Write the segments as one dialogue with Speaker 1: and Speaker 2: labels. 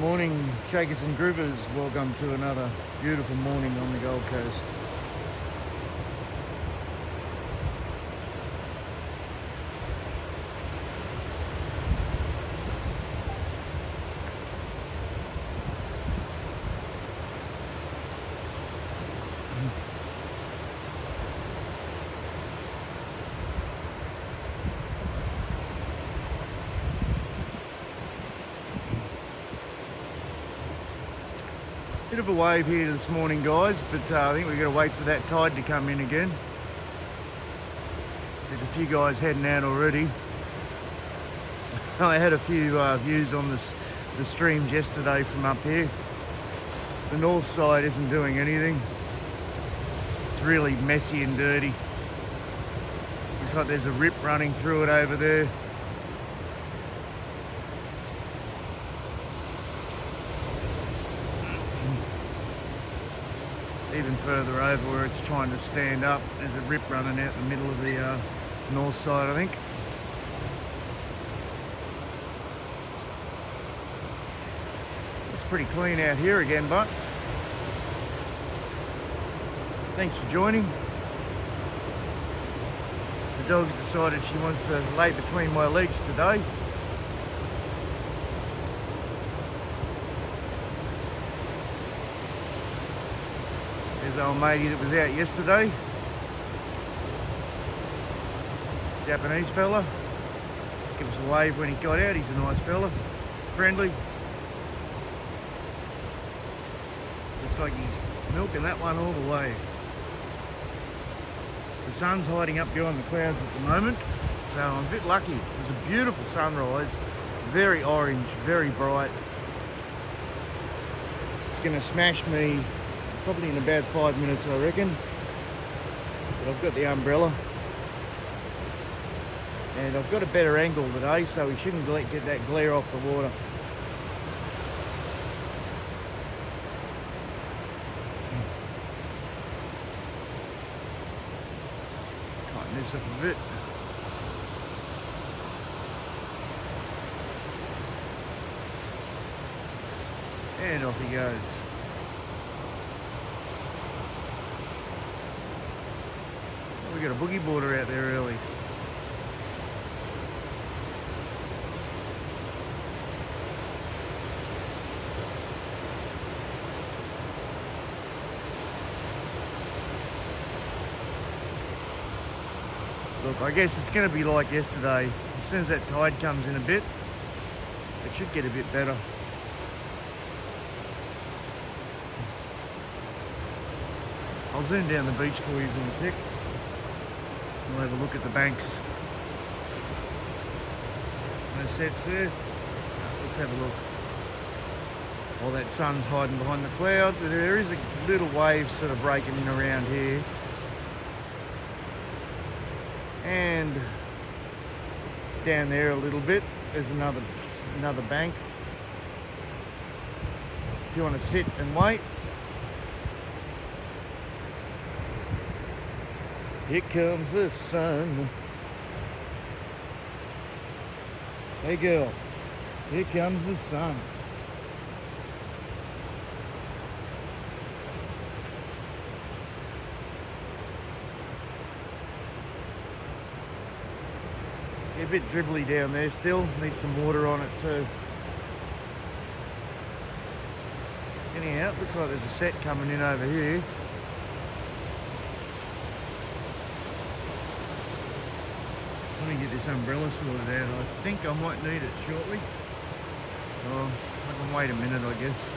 Speaker 1: morning, shakers and groovers. Welcome to another beautiful morning on the Gold Coast. Bit of a wave here this morning, guys, but I think we've got to wait for that tide to come in again. There's a few guys heading out already. I had a few views on the streams yesterday from up here. The north side isn't doing anything. It's really messy and dirty. Looks like there's a rip running through it over there. Even further over where it's trying to stand up, there's a rip running out the middle of the north side, I think. It's pretty clean out here again, but thanks for joining. The dog's decided she wants to lay between my legs today. There's the old matey that was out yesterday. Japanese fella. Give us a wave when he got out. He's a nice fella. Friendly. Looks like he's milking that one all the way. The sun's hiding up behind the clouds at the moment, so I'm a bit lucky. It was a beautiful sunrise. Very orange, very bright. It's going to smash me probably in about 5 minutes, I reckon. But I've got the umbrella. And I've got a better angle today, so we shouldn't get that glare off the water. Tighten this up a bit. And off he goes. We got a boogie boarder out there early. Look, I guess it's going to be like yesterday. As soon as that tide comes in a bit, it should get a bit better. I'll zoom down the beach for you in a tick. We'll have a look at the banks. No sets there. Let's have a look. All that sun's hiding behind the cloud. There is a little wave sort of breaking in around here. And down there a little bit, there's another bank. If you want to sit and wait. Here comes the sun. Hey girl, here comes the sun. A bit dribbly down there still, needs some water on it too. Anyhow, it looks like there's a set coming in over here. Let me get this umbrella sorted out. I think I might need it shortly. Oh, I can wait a minute, I guess.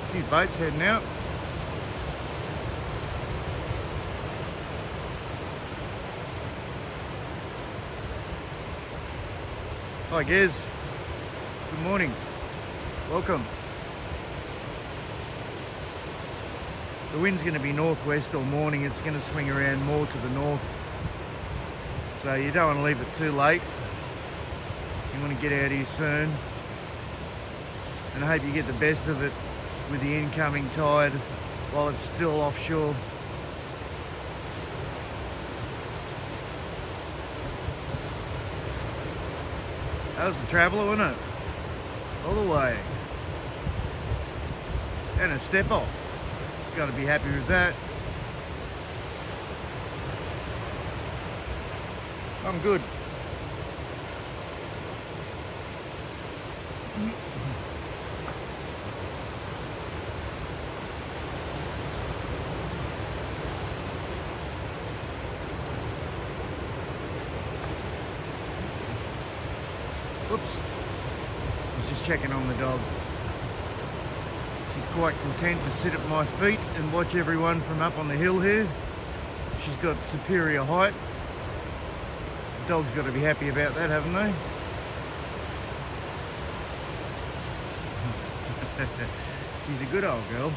Speaker 1: A few boats heading out. Hi Gez, good morning, welcome. the wind's going to be northwest all morning. It's going to swing around more to the north. So you don't want to leave it too late. You want to get out here soon. And I hope you get the best of it with the incoming tide while it's still offshore. That was the Traveller, wasn't it? All the way. And a step off. Got to be happy with that. I'm good. Whoops. I was just checking on the dog. She's quite content to sit at my feet and watch everyone from up on the hill here. She's got superior height. The dog's got to be happy about that, haven't they? She's a good old girl.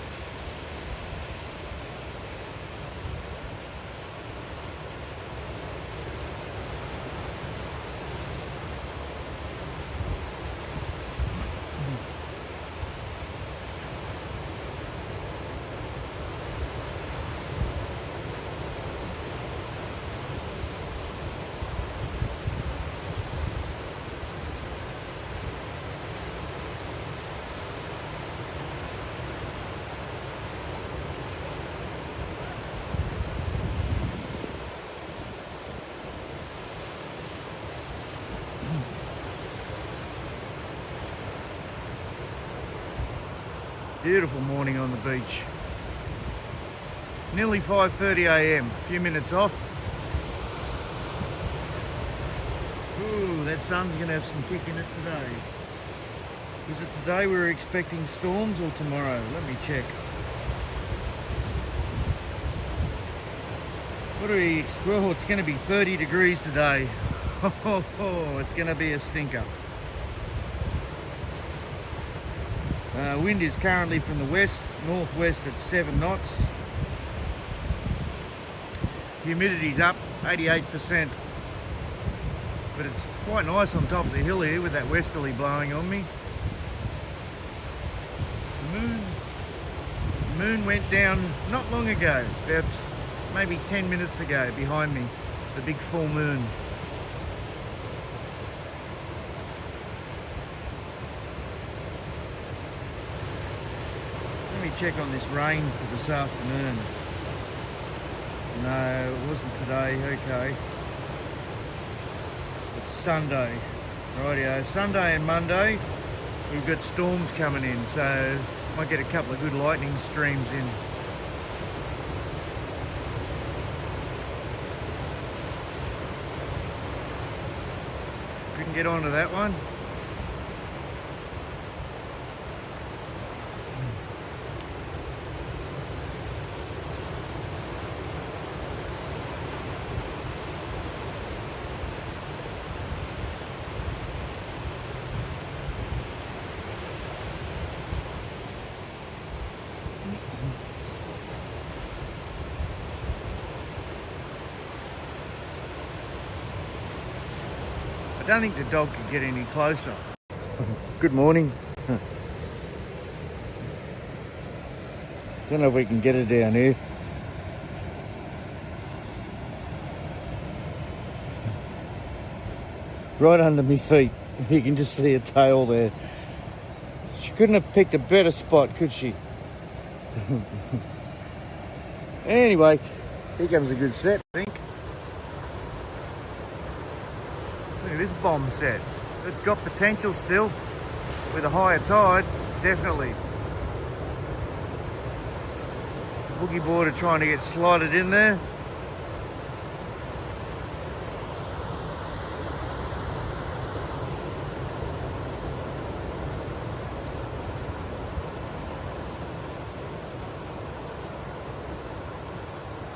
Speaker 1: Beautiful morning on the beach. Nearly 5:30 a.m. A few minutes off. Ooh, that sun's going to have some kick in it today. Is it today we're expecting storms or tomorrow? Let me check. What are we? Well, it's going to be 30 degrees today. It's going to be a stinker. Wind is currently from the west, northwest at 7 knots. Humidity's up, 88%. But it's quite nice on top of the hill here with that westerly blowing on me. The moon went down not long ago, about maybe 10 minutes ago behind me, the big full moon. Let me check on this rain for this afternoon. No, it wasn't today, okay. It's Sunday. Rightio, Sunday and Monday we've got storms coming in, so might get a couple of good lightning streams in. Couldn't get onto that one. I don't think the dog could get any closer. Good morning. Don't know if we can get her down here. Right under my feet. You can just see her tail there. She couldn't have picked a better spot, could she? Anyway, here comes a good set, I think. Look at this bomb set. It's got potential still. With a higher tide, definitely. Boogie board are trying to get slided in there.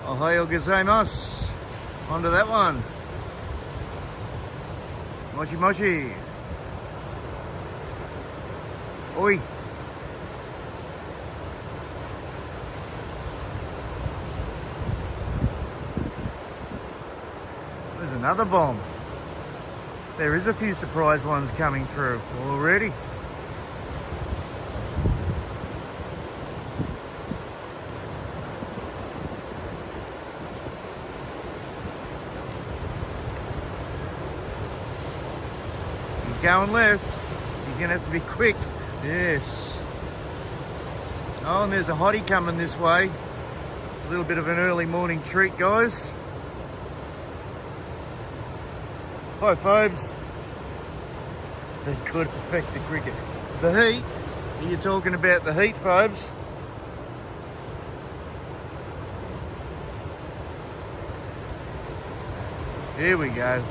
Speaker 1: Ohio gozaimasu. Onto that one. Mochi mochi. Oi. another bomb. There is a few surprise ones coming through already. He's going left. He's going to have to be quick. Yes. Oh, and there's a hottie coming this way. A little bit of an early morning treat, guys. Hi, Phobes. That could affect the cricket. The heat? Are you talking about the heat, Phobes? Here we go.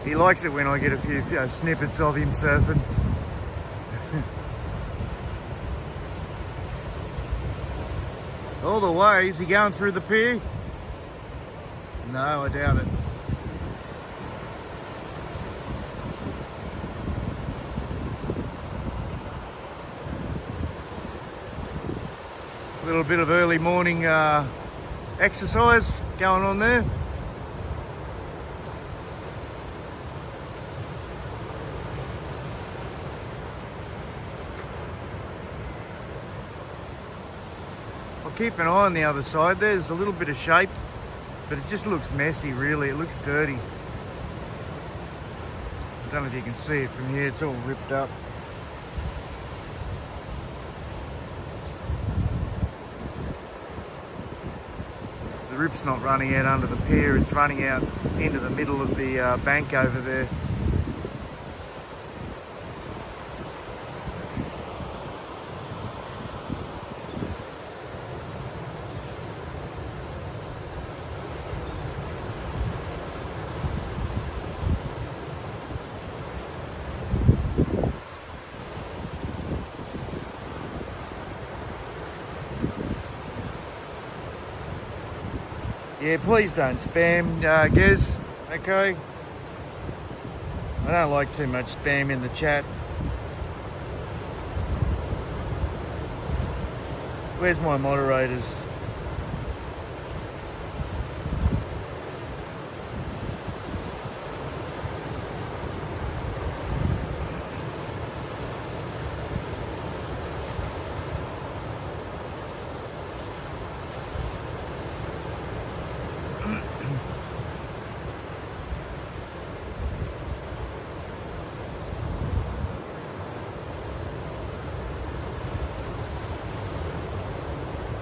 Speaker 1: He likes it when I get a few snippets of him surfing. All the way. Is he going through the pier? No, I doubt it. A little bit of early morning exercise going on there. I'll keep an eye on the other side. There's a little bit of shape, but it just looks messy, really. It looks dirty. I don't know if you can see it from here. It's all ripped up. The rip's not running out under the pier. It's running out into the middle of the bank over there. Yeah, please don't spam, Gez, okay? I don't like too much spam in the chat. Where's my moderators?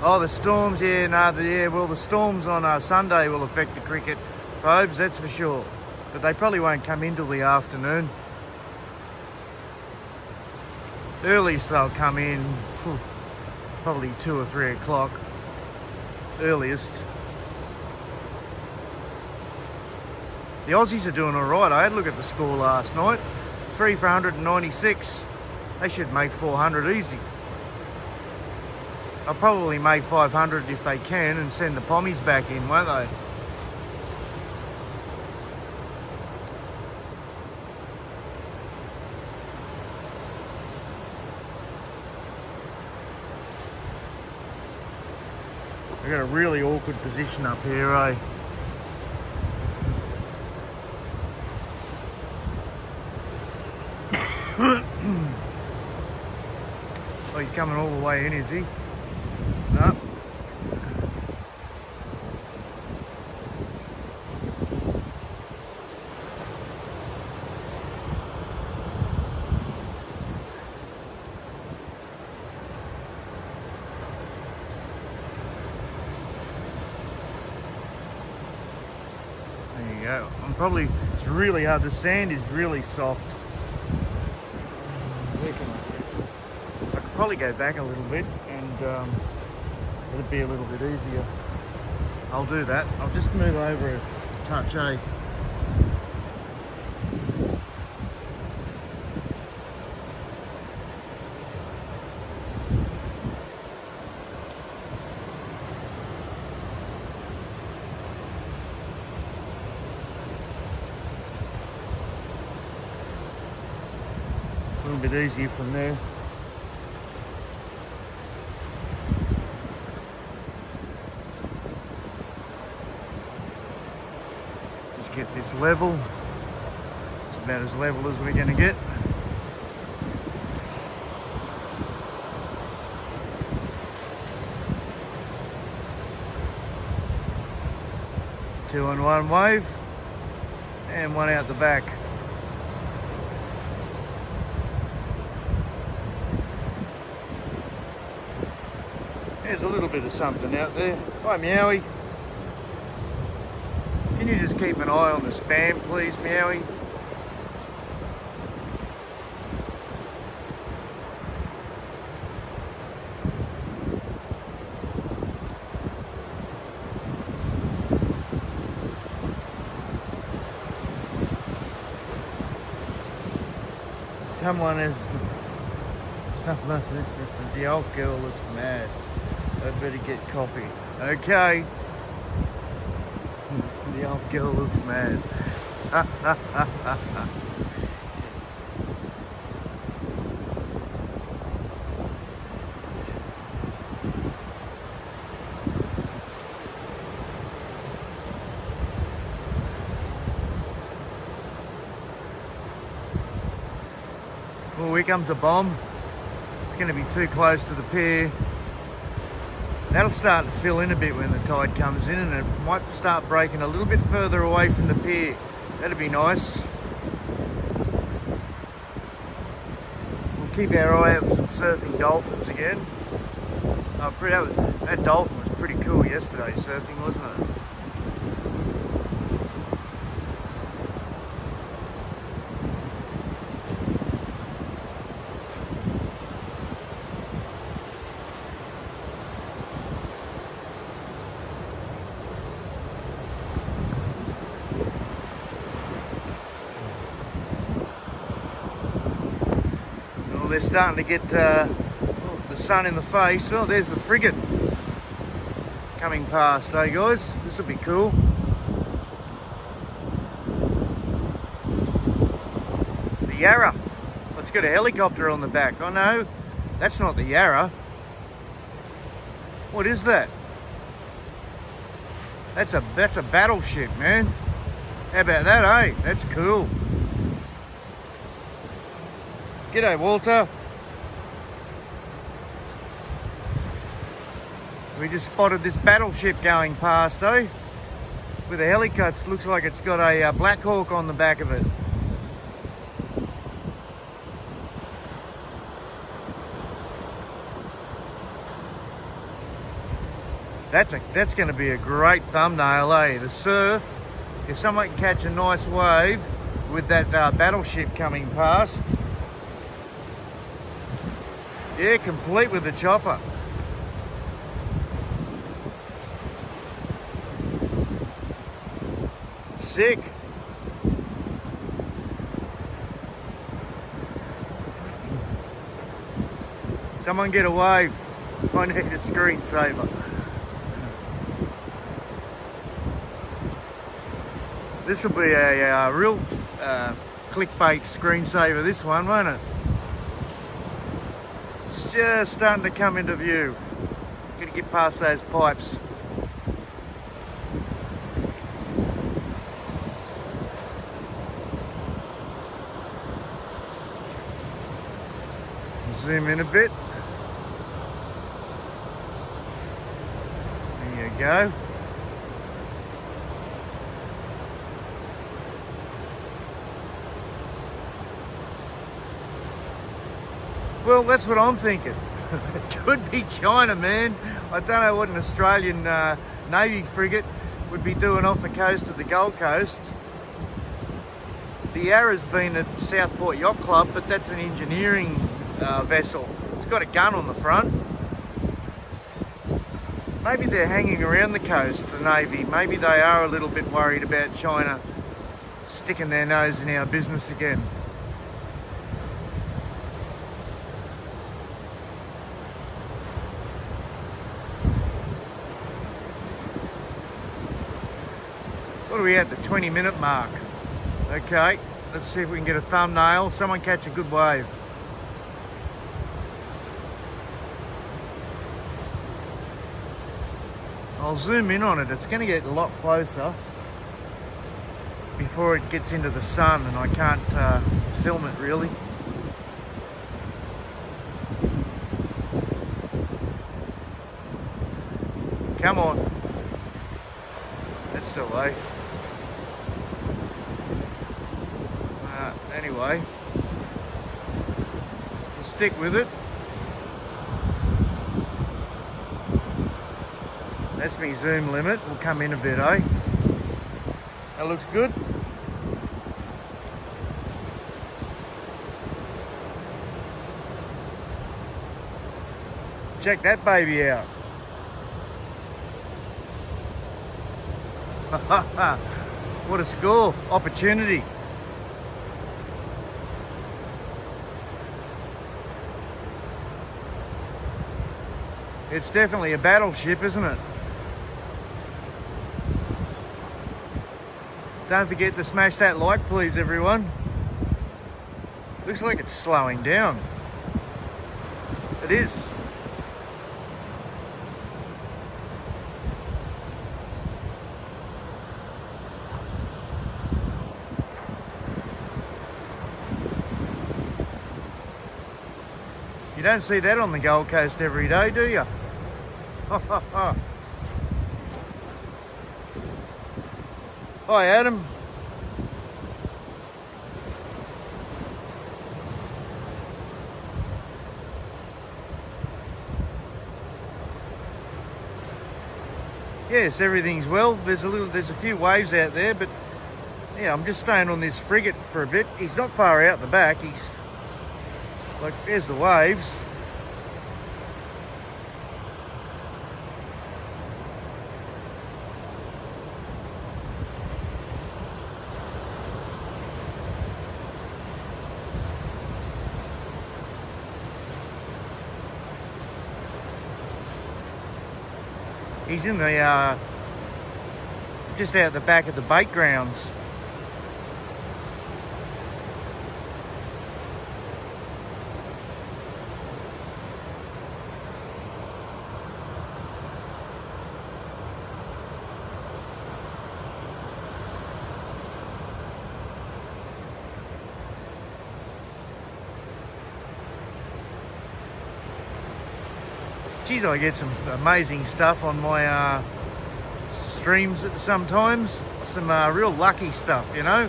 Speaker 1: Oh, the storms, yeah, no, yeah, well, the storms on Sunday will affect the cricket, Phobes, that's for sure. But they probably won't come in till the afternoon. Earliest they'll come in, probably 2 or 3 o'clock, earliest. The Aussies are doing all right. I had a look at the score last night, 3 for 196. They should make 400 easy. They'll probably make 500 if they can and send the pommies back in, won't they? We've got a really awkward position up here, eh? Oh, he's coming all the way in, is he? No. There you go. It's really hard. The sand is really soft. I could probably go back a little bit and it'd be a little bit easier. I'll do that. I'll just move over a touch, eh? A little bit easier from there. It's level. It's about as level as we're going to get. Two on one wave and one out the back. There's a little bit of something out there. Hi, Meowie. Can you just keep an eye on the spam, please, Meowie? The old girl looks mad. I'd better get coffee. Okay. The old girl looks mad. Well, here comes a bomb. It's going to be too close to the pier. That'll start to fill in a bit when the tide comes in, and it might start breaking a little bit further away from the pier. That'd be nice. We'll keep our eye out for some surfing dolphins again. That dolphin was pretty cool yesterday surfing, wasn't it? They're starting to get the sun in the face. Oh, there's the frigate coming past, eh guys? This will be cool. The Yarra. It's got a helicopter on the back. Oh no, that's not the Yarra. What is that? That's a battleship, man. How about that, eh? That's cool. G'day, Walter. We just spotted this battleship going past, eh? With a helicopter. Looks like it's got a Black Hawk on the back of it. That's going to be a great thumbnail, eh? The surf. If someone can catch a nice wave with that battleship coming past. Yeah, complete with the chopper. Sick. Someone get a wave. I need a screensaver. This will be a real clickbait screensaver, this one, won't it? It's just starting to come into view. Gotta get past those pipes. Zoom in a bit. There you go. Well, that's what I'm thinking. It could be China, man. I don't know what an Australian Navy frigate would be doing off the coast of the Gold Coast. The Yarra's been at Southport Yacht Club, but that's an engineering vessel. It's got a gun on the front. Maybe they're hanging around the coast, the Navy. Maybe they are a little bit worried about China sticking their nose in our business again. What are we at, the 20-minute mark? Okay, let's see if we can get a thumbnail. Someone catch a good wave. I'll zoom in on it. It's going to get a lot closer before it gets into the sun and I can't film it really. Come on. That's the way. Anyway, we'll stick with it. That's my zoom limit. We'll come in a bit, eh? That looks good. Check that baby out. What a score. Opportunity. It's definitely a battleship, isn't it? Don't forget to smash that like, please, everyone. Looks like it's slowing down. It is. You don't see that on the Gold Coast every day, do you? Hi, Adam. Yes, everything's well. There's a few waves out there, but yeah, I'm just staying on this frigate for a bit. He's not far out the back. He's like, there's the waves. He's in the, just out the back of the bait grounds. Geez, I get some amazing stuff on my streams sometimes. Some real lucky stuff, you know.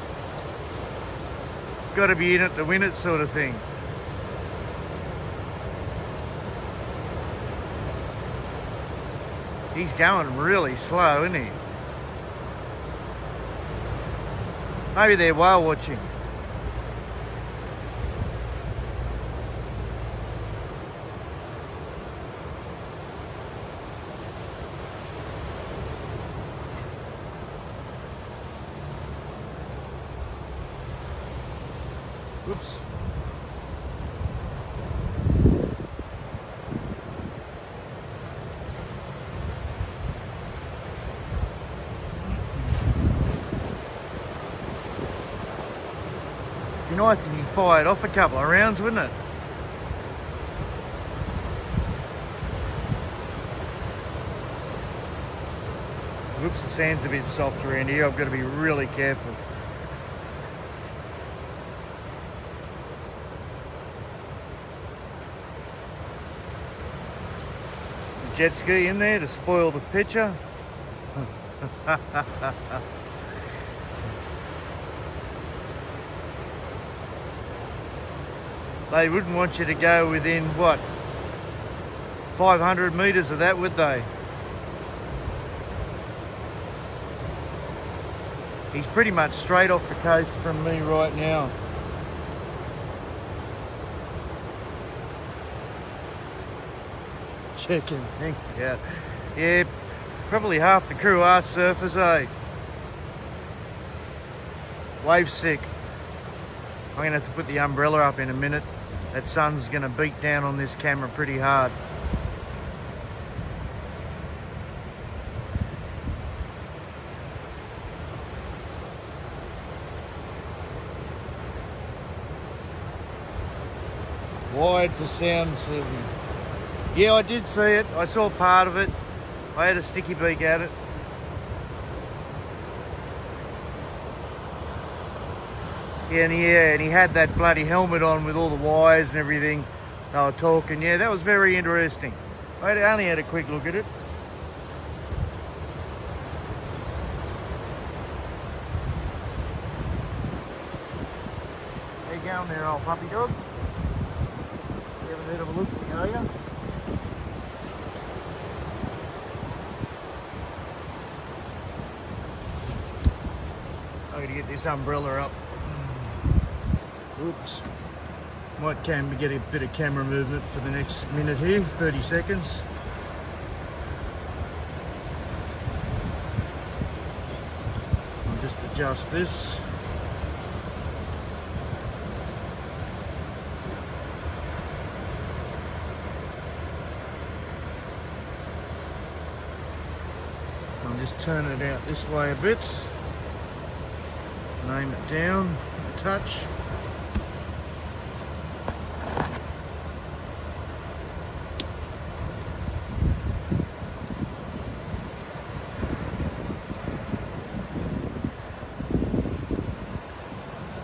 Speaker 1: Got to be in it to win it sort of thing. He's going really slow, isn't he? Maybe they're whale watching. Oops. Be nice if you fired off a couple of rounds, wouldn't it? Whoops, the sand's a bit soft around here. I've got to be really careful. Jet ski in there to spoil the picture. They wouldn't want you to go within, what, 500 metres of that, would they? He's pretty much straight off the coast from me right now. Checking things out. Yeah, probably half the crew are surfers, eh? Wave sick. I'm gonna have to put the umbrella up in a minute. That sun's gonna beat down on this camera pretty hard. Wide for sound surfing. Yeah, I did see it. I saw part of it. I had a sticky beak at it. And he had that bloody helmet on with all the wires and everything. They were talking. Yeah, that was very interesting. I only had a quick look at it. How you going there, old puppy dog? You haven't heard of a look-see, are you? I gotta get this umbrella up. Oops. Might get a bit of camera movement for the next minute here, 30 seconds. I'll just adjust this. I'll just turn it out this way a bit. Aim it down a touch.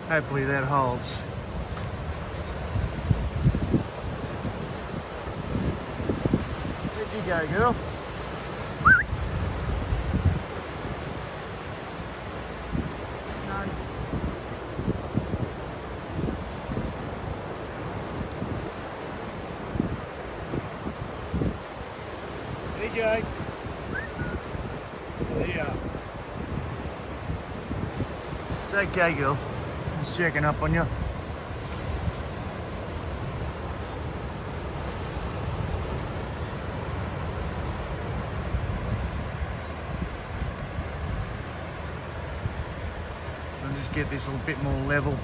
Speaker 1: Hopefully that holds. Where'd you go, girl? There you are. It's okay, girl. Just checking up on you. I'll just get this a little bit more level.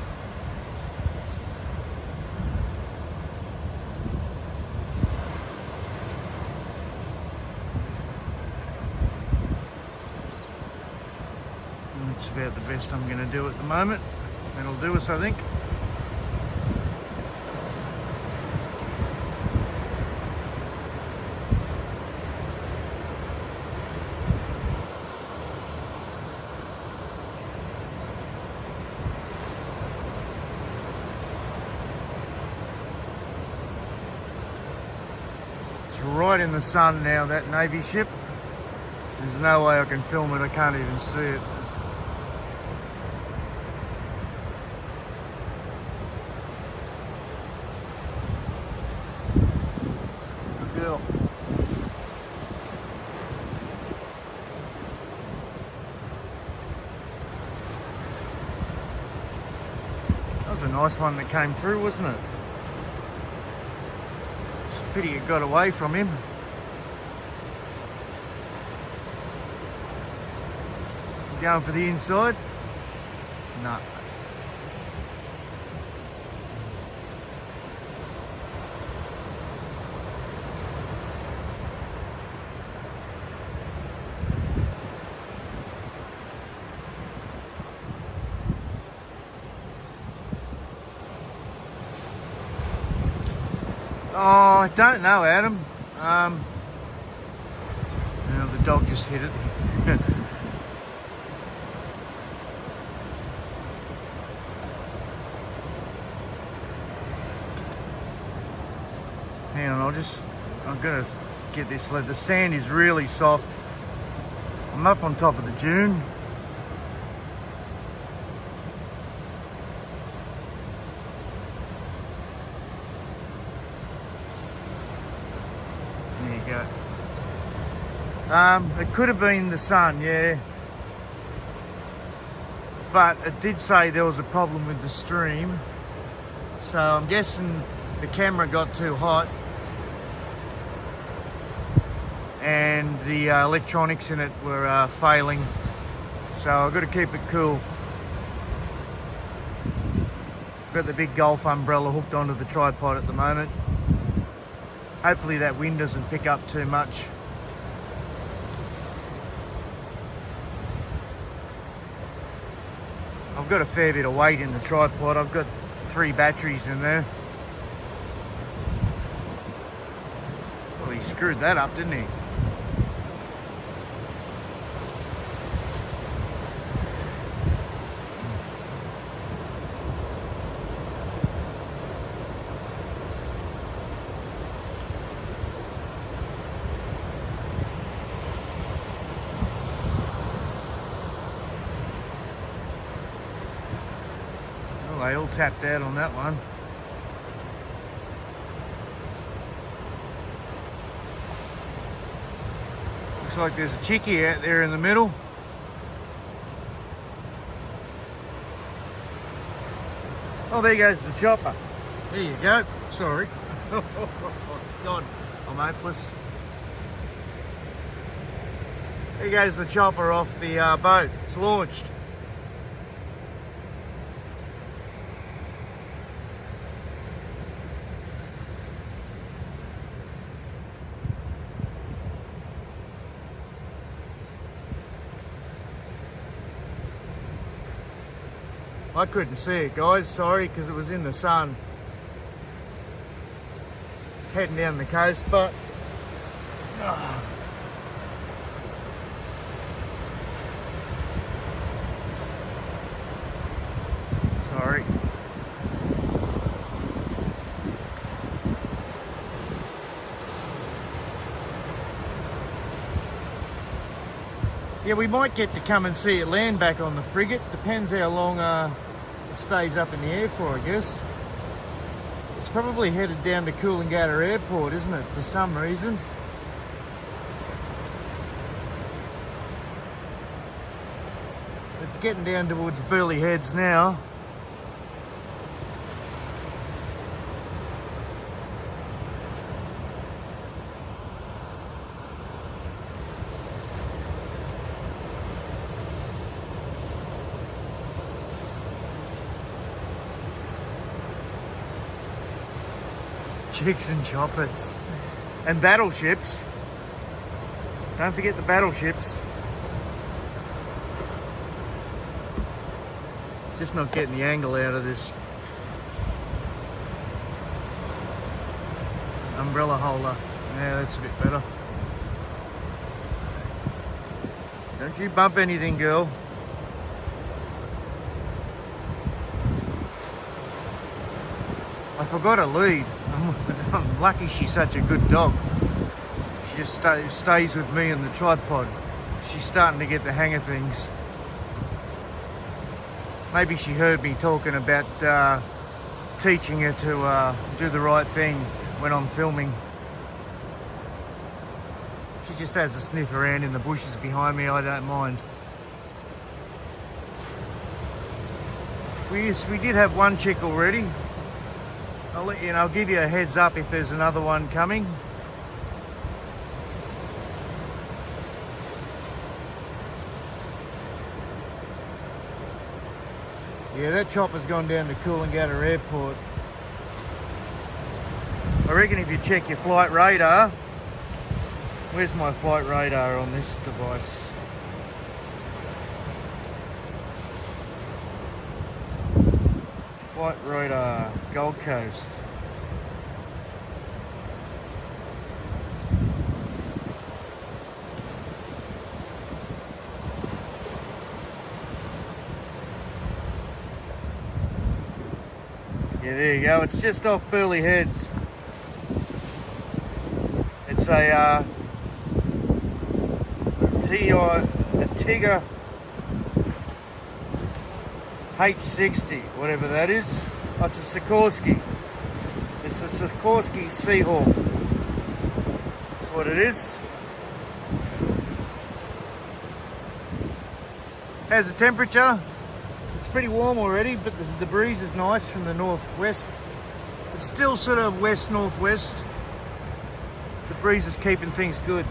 Speaker 1: That's about the best I'm going to do at the moment. That'll do us, I think. It's right in the sun now, that Navy ship. There's no way I can film it, I can't even see it. Girl. That was a nice one that came through, wasn't it? It's a pity it got away from him. Going for the inside? No. Oh, I don't know, Adam. The dog just hit it. Hang on, I'm gonna get this. The sand is really soft. I'm up on top of the dune. There you go. It could have been the sun, yeah. But it did say there was a problem with the stream. So I'm guessing the camera got too hot and the electronics in it were failing. So I've got to keep it cool. Got the big golf umbrella hooked onto the tripod at the moment. Hopefully that wind doesn't pick up too much. I've got a fair bit of weight in the tripod. I've got 3 batteries in there. Well, he screwed that up, didn't he? they all tapped out on that one. Looks like there's a chickie out there in the middle. Oh, there goes the chopper. There you go. Sorry. God, I'm hopeless. There goes the chopper off the boat. It's launched. I couldn't see it, guys, sorry, because it was in the sun. It's heading down the coast, but sorry. Yeah, we might get to come and see it land back on the frigate. Depends how long it stays up in the air for, I guess. It's probably headed down to Coolangatta Airport, isn't it, for some reason? It's getting down towards Burleigh Heads now. Jigs and choppers. And battleships. Don't forget the battleships. Just not getting the angle out of this umbrella holder. Yeah, that's a bit better. Don't you bump anything, girl. I forgot her lead. I'm lucky she's such a good dog. She just stays with me in the tripod. She's starting to get the hang of things. Maybe she heard me talking about teaching her to do the right thing when I'm filming. She just has to sniff around in the bushes behind me, I don't mind. We did have one chick already. I'll let you know, I'll give you a heads up if there's another one coming. Yeah, that chopper's gone down to Coolangatta Airport. I reckon if you check your flight radar, where's my flight radar on this device? Flight radar, Gold Coast. Yeah, there you go. It's just off Burleigh Heads. It's a Tigger H60, whatever that is. Oh, it's a Sikorsky. It's a Sikorsky Seahawk. That's what it is. How's the temperature? It's pretty warm already, but the breeze is nice from the northwest. It's still sort of west-northwest. The breeze is keeping things good.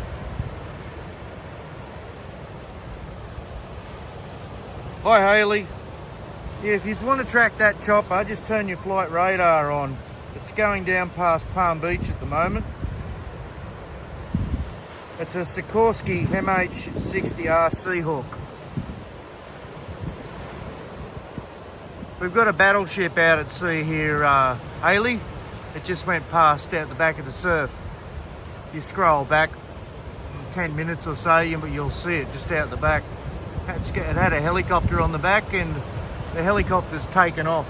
Speaker 1: Hi, Hayley. Yeah, if you want to track that chopper, just turn your flight radar on. It's going down past Palm Beach at the moment. It's a Sikorsky MH-60R Seahawk. We've got a battleship out at sea here, Hayley. It just went past out the back of the surf. You scroll back 10 minutes or so, you'll see it just out the back. It had a helicopter on the back and the helicopter's taken off.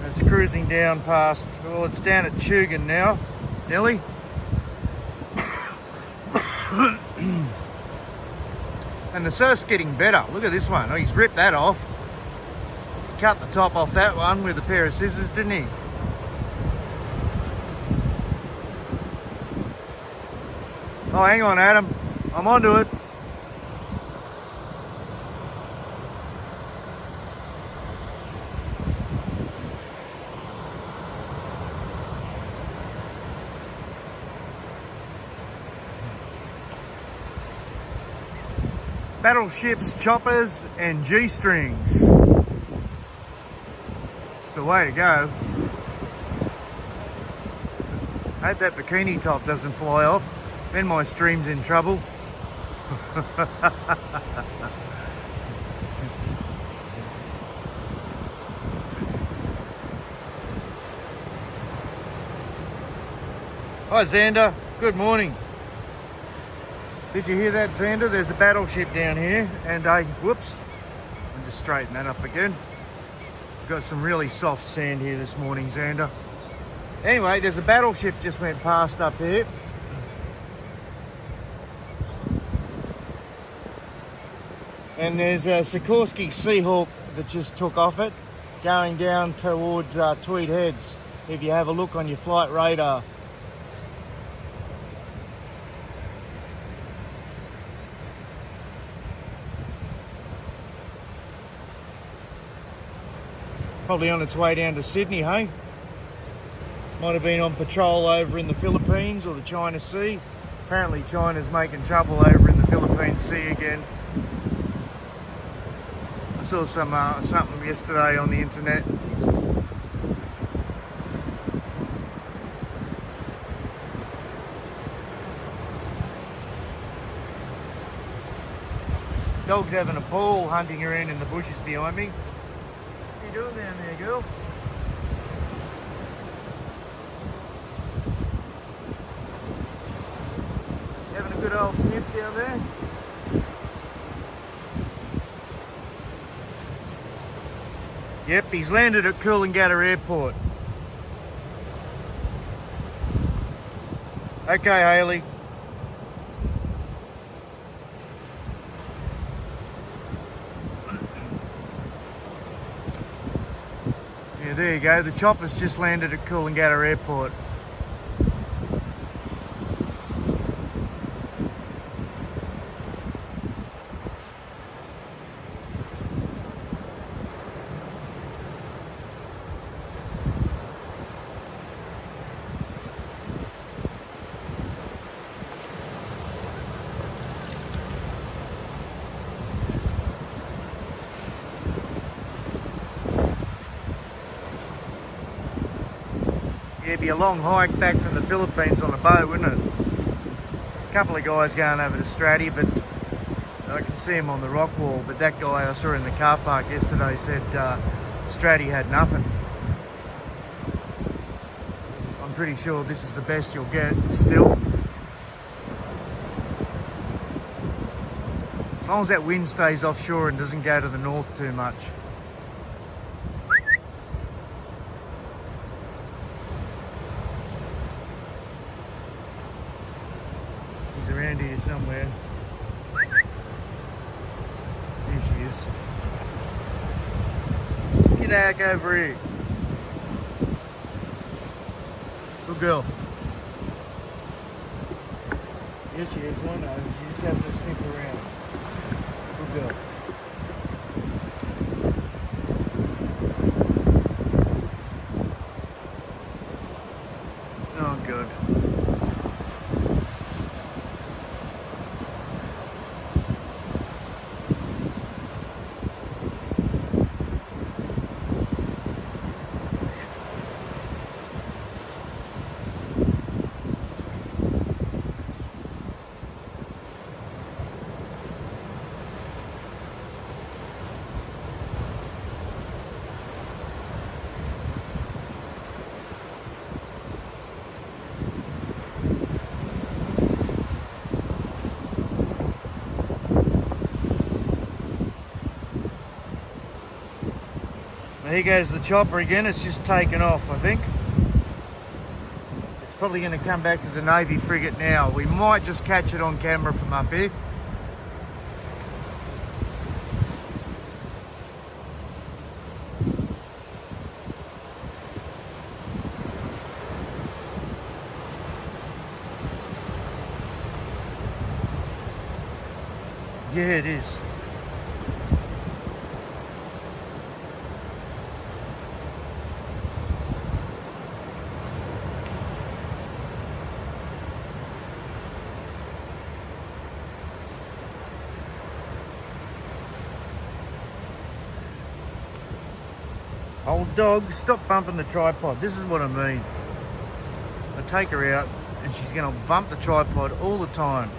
Speaker 1: It's cruising down past, well, it's down at Chugan now, Nelly. And the surf's getting better. Look at this one. Oh, he's ripped that off. cut the top off that one with a pair of scissors, didn't he? Oh, hang on, Adam. I'm onto it. Battleships, choppers, and G-strings. It's the way to go. Hope that bikini top doesn't fly off. Then my stream's in trouble. Hi Xander, good morning. Did you hear that, Xander? There's a battleship down here, and whoops, I'll just straighten that up again. Got some really soft sand here this morning, Xander. Anyway, there's a battleship just went past up here. And there's a Sikorsky Seahawk that just took off it, going down towards Tweed Heads, if you have a look on your flight radar. Probably on its way down to Sydney, hey? Might have been on patrol over in the Philippines or the China Sea. Apparently China's making trouble over in the Philippine Sea again. I saw something yesterday on the internet. Dog's having a ball hunting around in the bushes behind me. What are you doing down there, girl? Having a good old sniff down there? Yep, he's landed at Coolangatta Airport. Okay, Hayley. Yeah, there you go. The chopper's just landed at Coolangatta Airport. Yeah, it'd be a long hike back from the Philippines on a boat, wouldn't it? A couple of guys going over to Stratty, but I can see him on the rock wall. But that guy I saw in the car park yesterday said Stratty had nothing. I'm pretty sure this is the best you'll get still. As long as that wind stays offshore and doesn't go to the north too much. She's around here somewhere. Here she is. Get back over here. Good girl. Here she is, I know. You just have to sniff around. Good girl. Oh, good. Here goes the chopper again. It's just taken off, I think. It's probably going to come back to the Navy frigate now. We might just catch it on camera from up here. Yeah, it is. Old dog, stop bumping the tripod. This is what I mean. I take her out and she's going to bump the tripod all the time.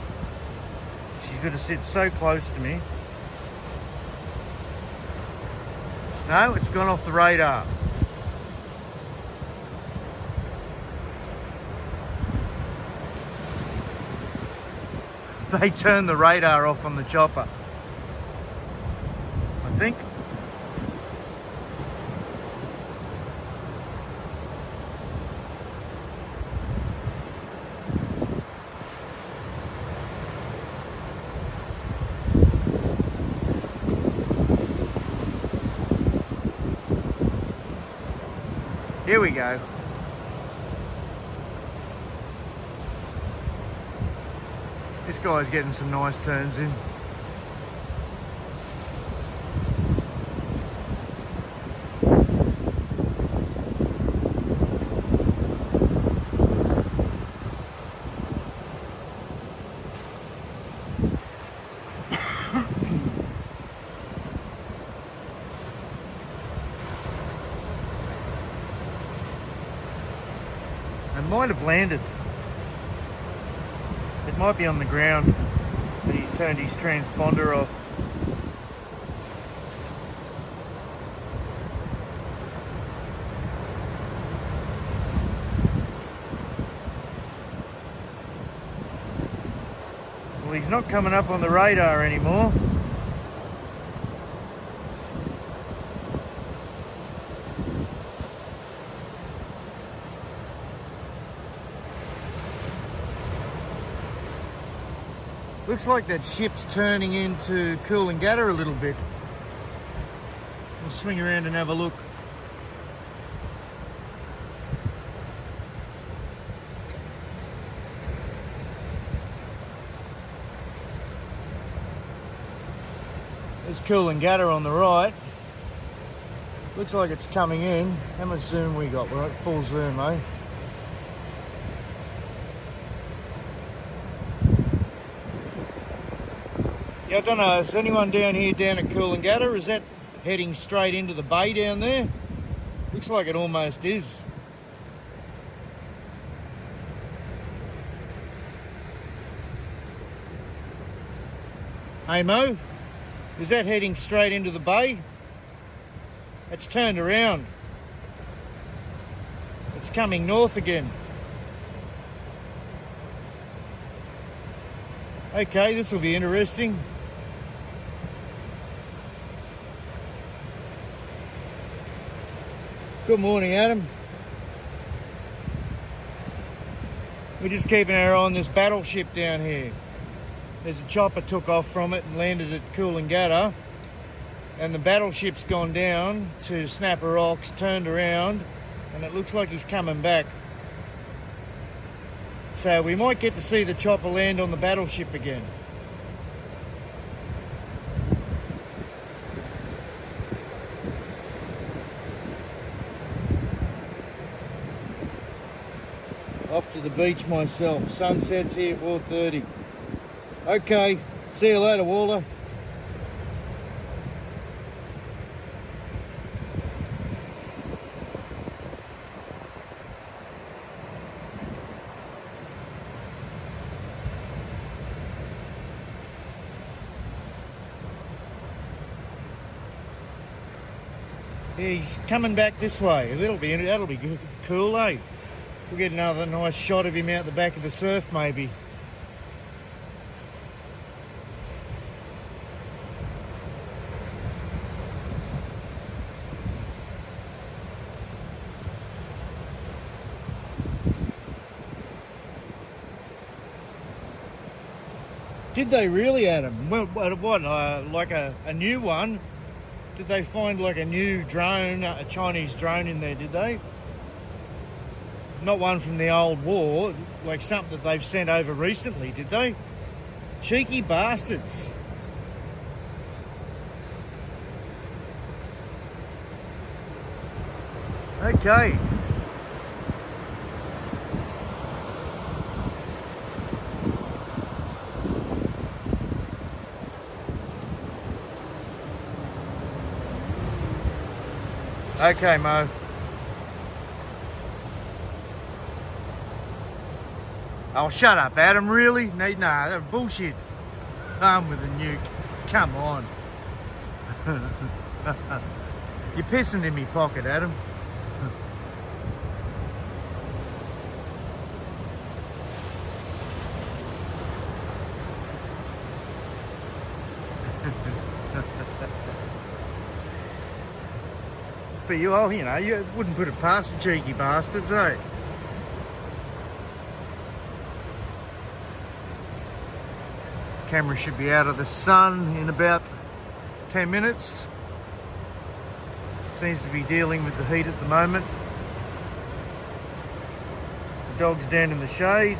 Speaker 1: She's going to sit so close to me. No, it's gone off the radar. They turned the radar off on the chopper, I think. Here we go. This guy's getting some nice turns in. It might have landed. It might be on the ground, but he's turned his transponder off. Well, he's not coming up on the radar anymore. Looks like that ship's turning into Coolangatta a little bit. We'll swing around and have a look. There's Coolangatta on the right. Looks like it's coming in. How much zoom we got? We're at full zoom, eh? Yeah, I don't know, is anyone down here down at Coolangatta? Is that heading straight into the bay down there? Looks like it almost is. Hey Mo, is that heading straight into the bay? It's turned around. It's coming north again. Okay, this will be interesting. Good morning, Adam. We're just keeping our eye on this battleship down here. There's a chopper took off from it and landed at Coolangatta, and the battleship's gone down to Snapper Rocks, turned around, and it looks like he's coming back. So we might get to see the chopper land on the battleship again. Off to the beach myself. Sunset's here 4:30. Okay, see you later, Waller. He's coming back this way. That'll be good. Cool, eh? We'll get another nice shot of him out the back of the surf, maybe. Did they really, Adam? Well, what like a new one? Did they find like a new drone, a Chinese drone in there, did they? Not one from the old war, like something that they've sent over recently, did they? Cheeky bastards. Okay. Okay, Mo. Oh, shut up, Adam, really? Nah, that's bullshit. Armed with a nuke. Come on. You're pissing in me pocket, Adam. But you wouldn't put it past the cheeky bastards, eh? Camera should be out of the sun in about 10 minutes. Seems to be dealing with the heat at the moment. The dog's down in the shade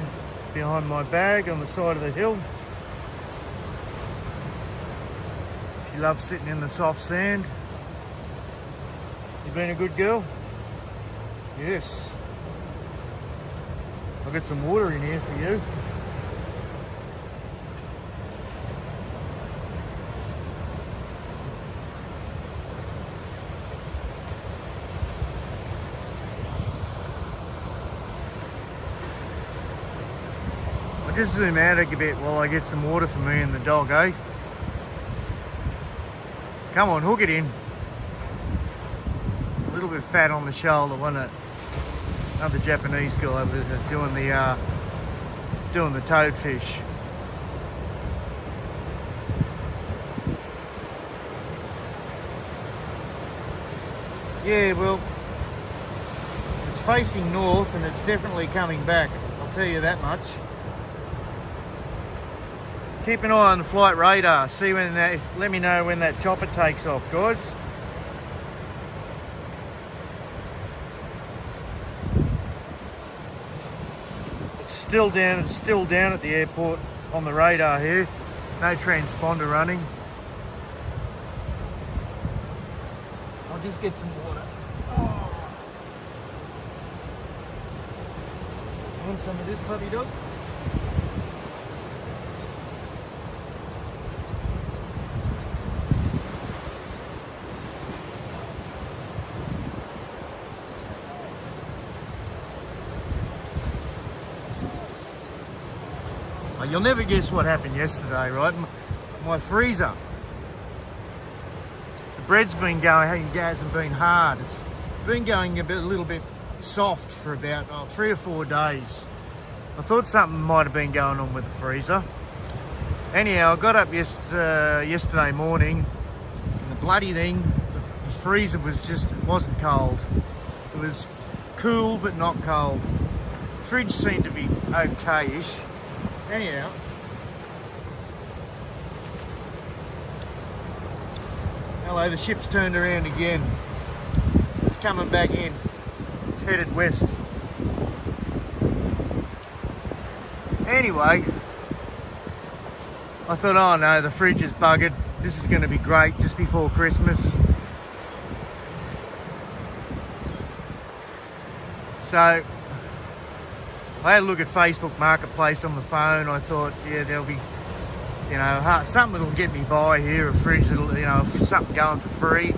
Speaker 1: behind my bag on the side of the hill. She loves sitting in the soft sand. You been a good girl? Yes. I've got some water in here for you. I'll just zoom out a bit while I get some water for me and the dog, eh? Come on, hook it in. A little bit fat on the shoulder, wasn't it? Another Japanese guy doing the toadfish. Yeah, well, it's facing north and it's definitely coming back. I'll tell you that much. Keep an eye on the flight radar. See when let me know when that chopper takes off, guys. It's still down at the airport on the radar here. No transponder running. I'll just get some water. Oh. Want some of this, puppy dog? You'll never guess what happened yesterday, right? My freezer. The bread's been going, it hasn't been hard. It's been going a little bit soft for about 3 or 4 days. I thought something might have been going on with the freezer. Anyhow, I got up yesterday morning, and the bloody thing, the freezer it wasn't cold. It was cool but not cold. The fridge seemed to be okay-ish. Anyhow, hello, the ship's turned around again. It's coming back in. It's headed west. Anyway, I thought, oh no, the fridge is buggered. This is going to be great just before Christmas. So I had a look at Facebook Marketplace on the phone. I thought, yeah, there'll be, something that'll get me by here, a fridge that'll, something going for free.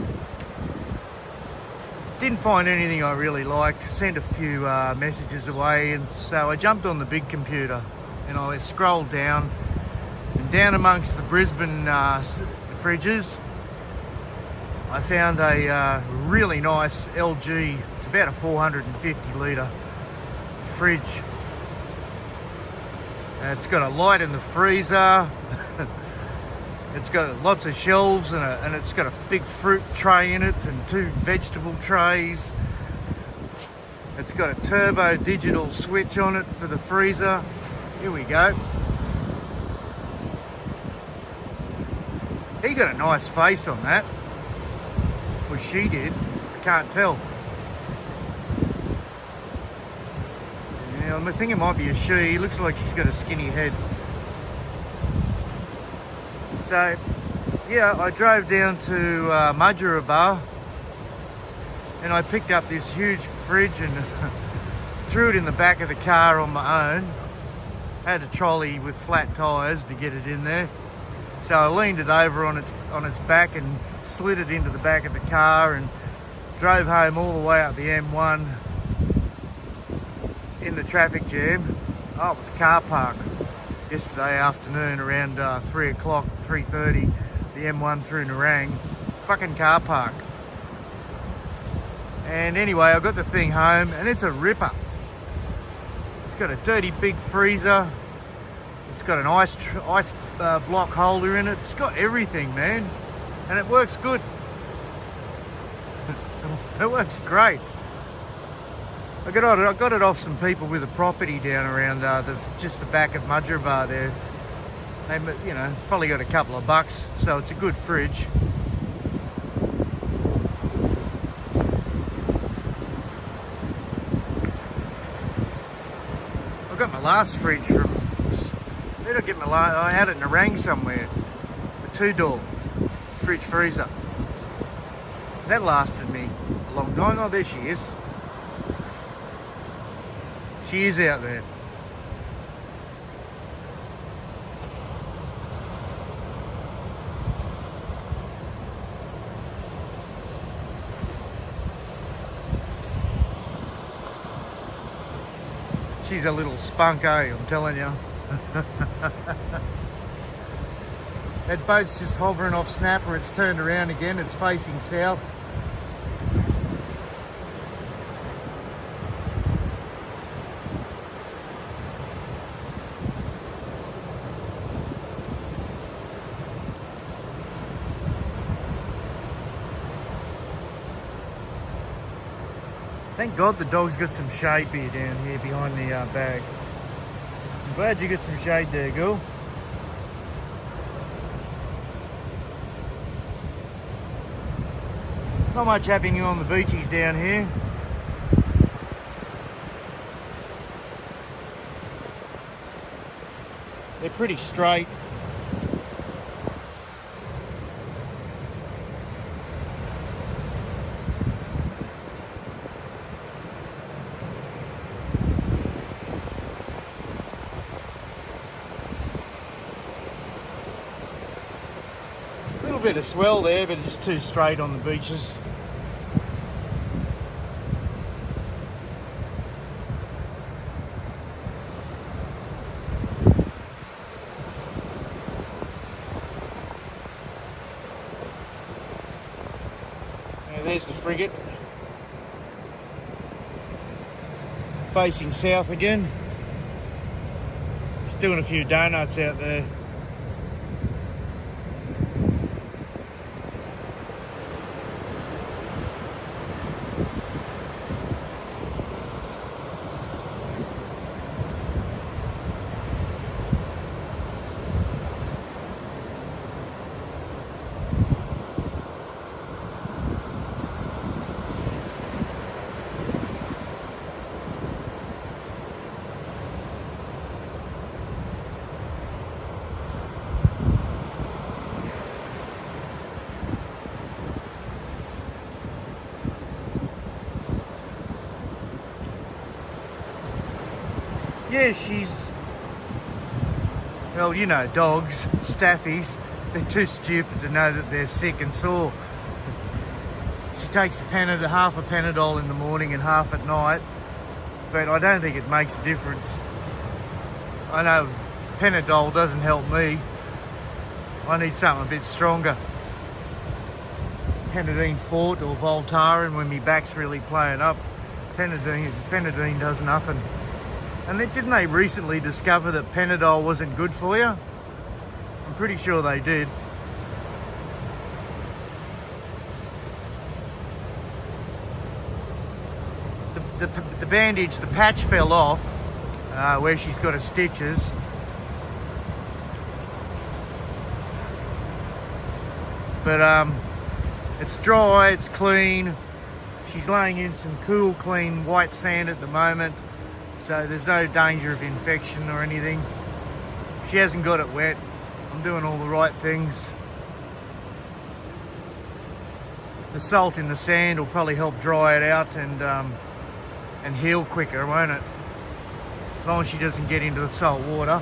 Speaker 1: Didn't find anything I really liked. Sent a few messages away, and so I jumped on the big computer and I scrolled down, and down amongst the Brisbane fridges, I found a really nice LG. It's about a 450 litre fridge. It's got a light in the freezer. It's got lots of shelves and it's got a big fruit tray in it and 2 vegetable trays. It's got a turbo digital switch on it for the freezer. Here we go. He got a nice face on that. Well, she did. I can't tell. I think it might be a she. Looks like she's got a skinny head. So, yeah, I drove down to Mudgeeraba and I picked up this huge fridge and threw it in the back of the car on my own. I had a trolley with flat tyres to get it in there. So I leaned it over on its back and slid it into the back of the car and drove home all the way up the M1 in the traffic jam. Oh, it was a car park yesterday afternoon around 3 o'clock, 3:30, the M1 through Nerang. Fucking car park. And anyway, I got the thing home and it's a ripper. It's got a dirty big freezer. It's got an ice block holder in it. It's got everything, man. And it works good. It works great. I got it off some people with a property down around just the back of Mudgeeraba there. They, you know, probably got a couple of bucks, so it's a good fridge. I got my last fridge from. Where did I get my last? I had it in Nerang somewhere. A 2-door fridge freezer. That lasted me a long time. Oh, there she is. She is out there. She's a little spunk, eh? I'm telling you. That boat's just hovering off Snapper. It's turned around again. It's facing south. Thank God the dog's got some shade here down here behind the bag. I'm glad you got some shade there, girl. Not much happening on the beaches down here. They're pretty straight. Bit of swell there, but it's too straight on the beaches. Now there's the frigate facing south again. It's doing a few donuts out there. Yeah, she's, well, you know, dogs, staffies, they're too stupid to know that they're sick and sore. She takes half a Panadol in the morning and half at night, but I don't think it makes a difference. I know Panadol doesn't help me. I need something a bit stronger. Panadine Fort or Voltaren when my back's really playing up. Panadine does nothing. And didn't they recently discover that Panadol wasn't good for you? I'm pretty sure they did. The bandage, the patch fell off where she's got her stitches. But it's dry, it's clean. She's laying in some cool, clean white sand at the moment. So there's no danger of infection or anything. She hasn't got it wet. I'm doing all the right things. the salt in the sand will probably help dry it out and heal quicker, won't it? As long as she doesn't get into the salt water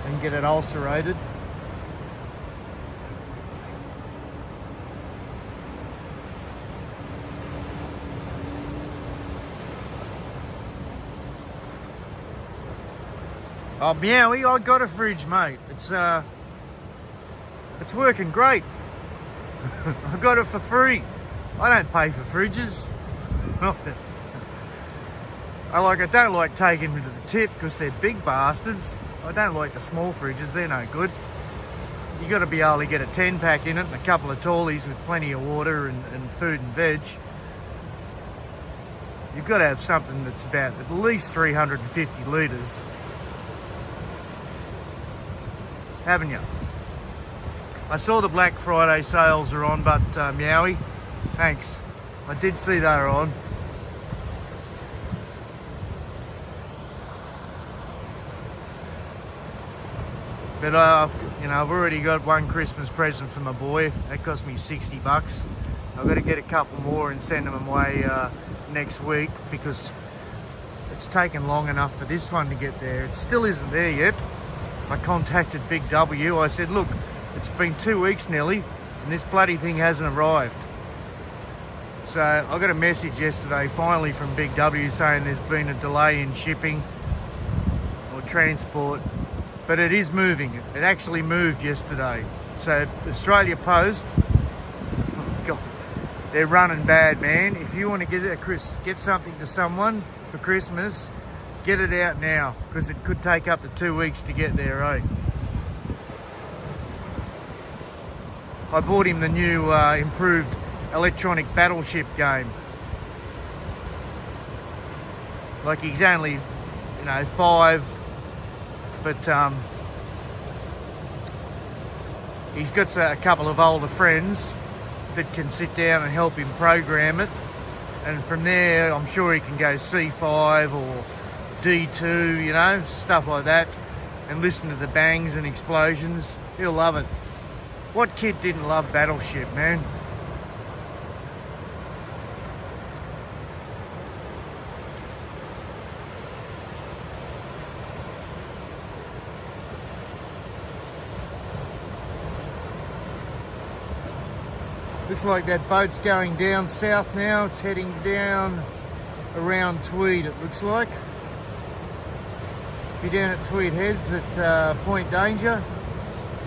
Speaker 1: and get it ulcerated. Oh, Meowie, I got a fridge, mate. It's working great. I got it for free. I don't pay for fridges. I don't like taking them to the tip because they're big bastards. I don't like the small fridges, they're no good. You got to be able to get a 10-pack in it and a couple of tallies with plenty of water and food and veg. You've got to have something that's about at least 350 litres. Haven't you? I saw the Black Friday sales are on, but Meowie, thanks. I did see they were on. But you know, I've already got one Christmas present for my boy. That cost me 60 bucks. I've got to get a couple more and send them away next week because it's taken long enough for this one to get there. It still isn't there yet. I contacted Big W. I said, look, it's been 2 weeks nearly and this bloody thing hasn't arrived. So I got a message yesterday finally from Big W saying there's been a delay in shipping or transport, but it is moving. It actually moved yesterday. So Australia Post, oh God, they're running bad, man. If you want to get something to someone for Christmas, get it out now, because it could take up to 2 weeks to get there, eh? I bought him the new improved electronic battleship game. Like, he's only, you know, 5, but he's got a couple of older friends that can sit down and help him program it. And from there, I'm sure he can go C5 or D2, you know, stuff like that, and listen to the bangs and explosions. He'll love it. What kid didn't love Battleship, man? Looks like that boat's going down south now. It's heading down around Tweed, it looks like. Be down at Tweed Heads at Point Danger.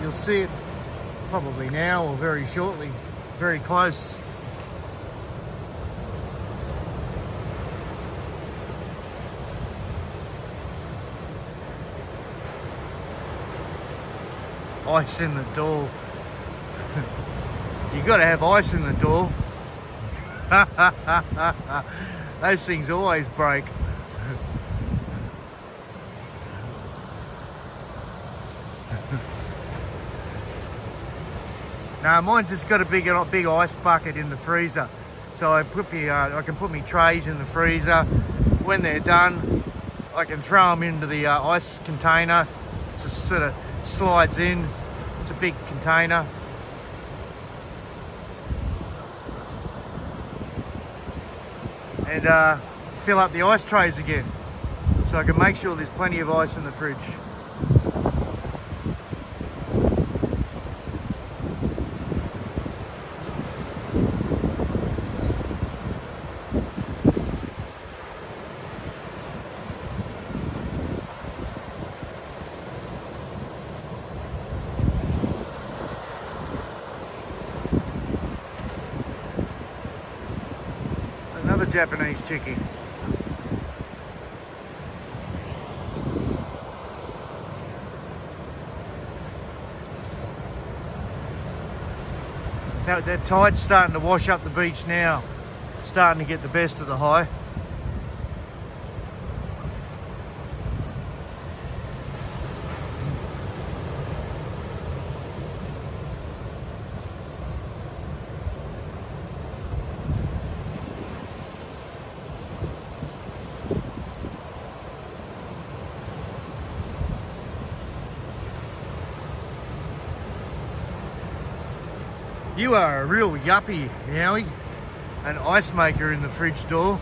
Speaker 1: You'll see it probably now or very shortly. Very close. Ice in the door. You got to have ice in the door. Those things always break. No, mine's just got a big ice bucket in the freezer, so I can put my trays in the freezer. When they're done, I can throw them into the ice container. It just sort of slides in. It's a big container. And fill up the ice trays again, so I can make sure there's plenty of ice in the fridge. Another Japanese chickie. That tide's starting to wash up the beach now. Starting to get the best of the high. You are a real yuppie, Howie. an ice maker in the fridge door.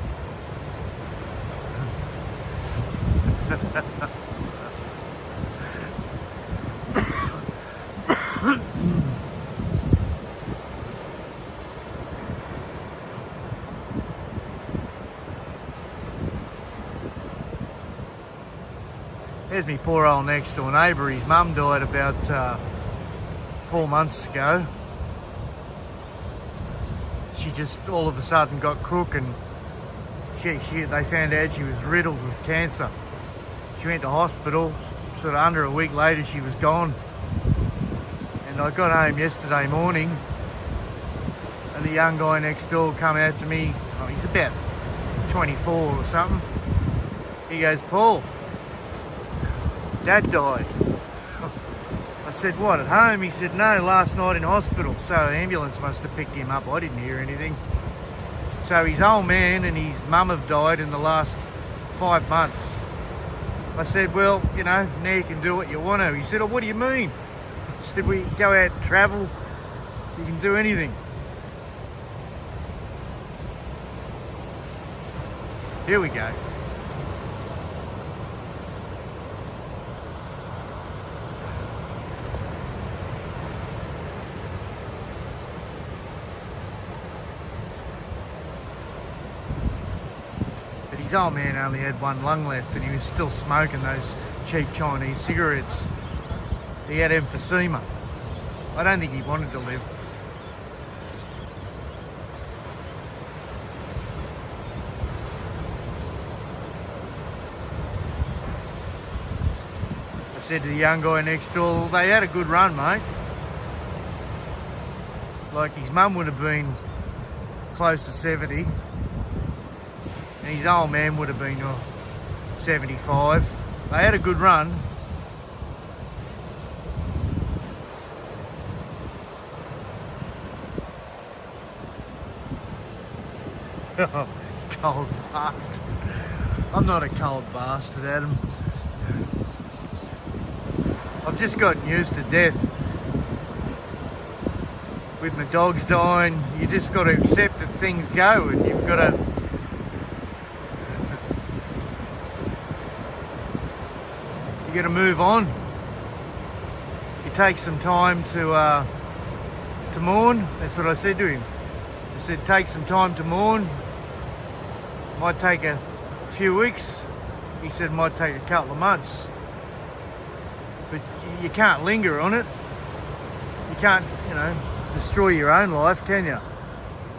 Speaker 1: There's me poor old next door neighbour. His mum died about 4 months ago. She just all of a sudden got crook, and they found out she was riddled with cancer. She went to hospital. Sort of under a week later, she was gone. And I got home yesterday morning, and the young guy next door come out to me. Oh, he's about 24 or something. He goes, "Paul, Dad died." I said, "What, at home?" He said, "No, last night in hospital." So the ambulance must have picked him up. I didn't hear anything. So his old man and his mum have died in the last 5 months. I said, "Well, you know, now you can do what you want to." He said, "Oh, what do you mean?" I said, "We go out and travel. You can do anything." Here we go. His old man only had one lung left, and he was still smoking those cheap Chinese cigarettes. He had emphysema. I don't think he wanted to live. I said to the young guy next door, they had a good run, mate. Like, his mum would have been close to 70. And his old man would have been 75. They had a good run. Cold bastard. I'm not a cold bastard, Adam. I've just gotten used to death. With my dogs dying, you just got to accept that things go, and you've got to move on. You take some time to mourn. That's what I said to him. I said, take some time to mourn. Might take a few weeks. He said, might take a couple of months. But you can't linger on it. You can't, you know, destroy your own life, can you?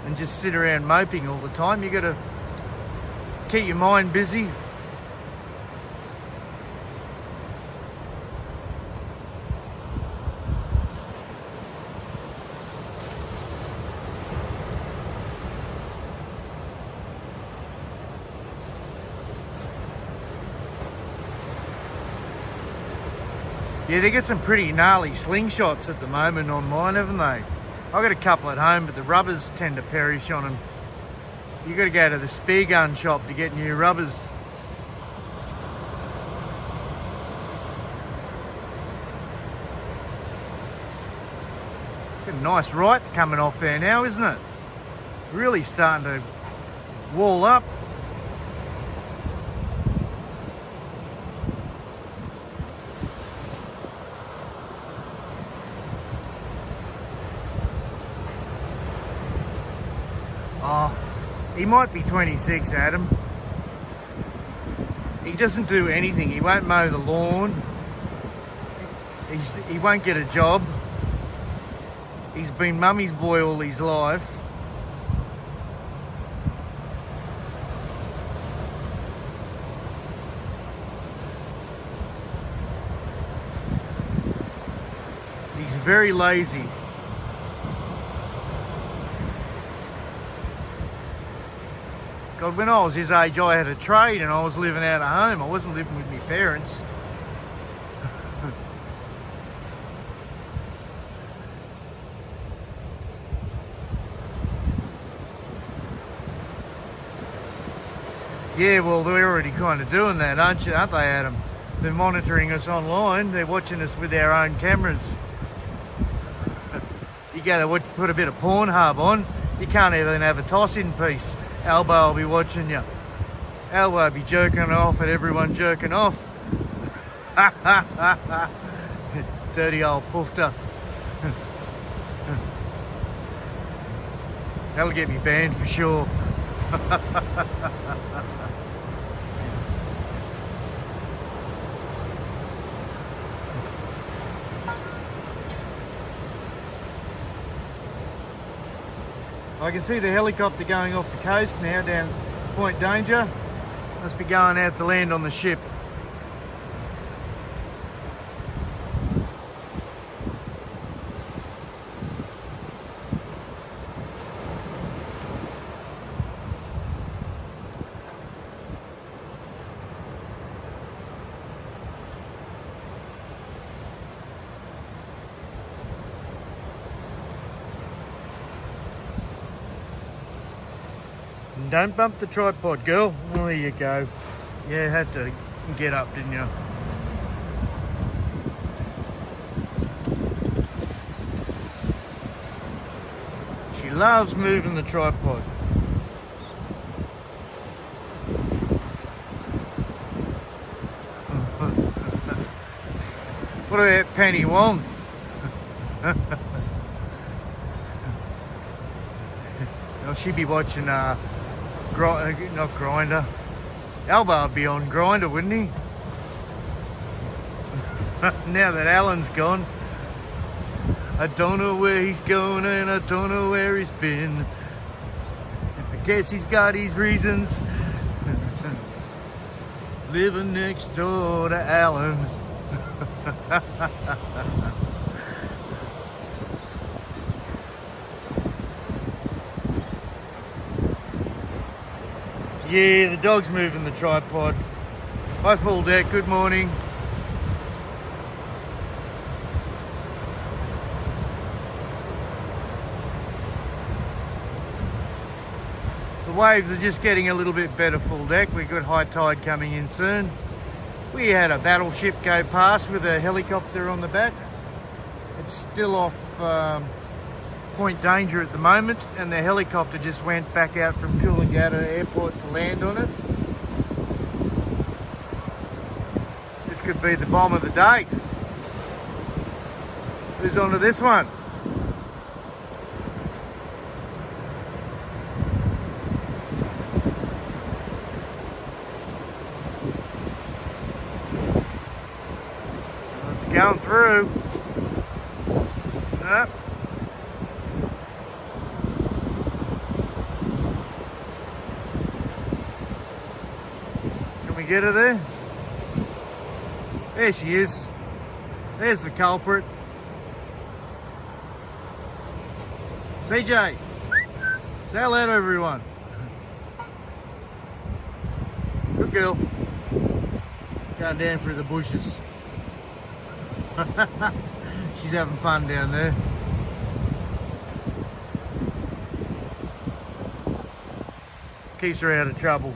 Speaker 1: And just sit around moping all the time. You got to keep your mind busy. Yeah, they get some pretty gnarly slingshots at the moment on mine, haven't they? I've got a couple at home, but the rubbers tend to perish on them. You've got to go to the spear gun shop to get new rubbers. Got a nice right coming off there now, isn't it? Really starting to wall up. Oh, he might be 26, Adam. He doesn't do anything. He won't mow the lawn. He won't get a job. He's been mummy's boy all his life. He's very lazy. God, when I was his age, I had a trade and I was living out of home. I wasn't living with my parents. Yeah, well, they're already kind of doing that, aren't they, Adam? They're monitoring us online. They're watching us with our own cameras. You got to put a bit of Pornhub on. You can't even have a toss in peace. Albo will be watching you. Albo will be jerking off at everyone jerking off. Dirty old poofter. That'll get me banned for sure. I can see the helicopter going off the coast now down Point Danger. Must be going out to land on the ship. Don't bump the tripod, girl. Oh, there you go. Yeah, had to get up, didn't you? She loves moving the tripod. What about Penny Wong? Oh, she'd be watching not Grinder. Albo would be on Grinder, wouldn't he? Now that Alan's gone, I don't know where he's going and I don't know where he's been. I guess he's got his reasons. Living next door to Alan. Yeah, the dog's moving the tripod. Hi, full deck, good morning. The waves are just getting a little bit better, full deck. We've got high tide coming in soon. We had a battleship go past with a helicopter on the back. It's still off Point Danger at the moment, and the helicopter just went back out from Coolangatta Airport to land on it. This could be the bomb of the day. Who's onto this one? It's going through. Up. Get her there. There she is. There's the culprit. CJ, say hello to everyone. Good girl. Going down through the bushes. She's having fun down there. Keeps her out of trouble.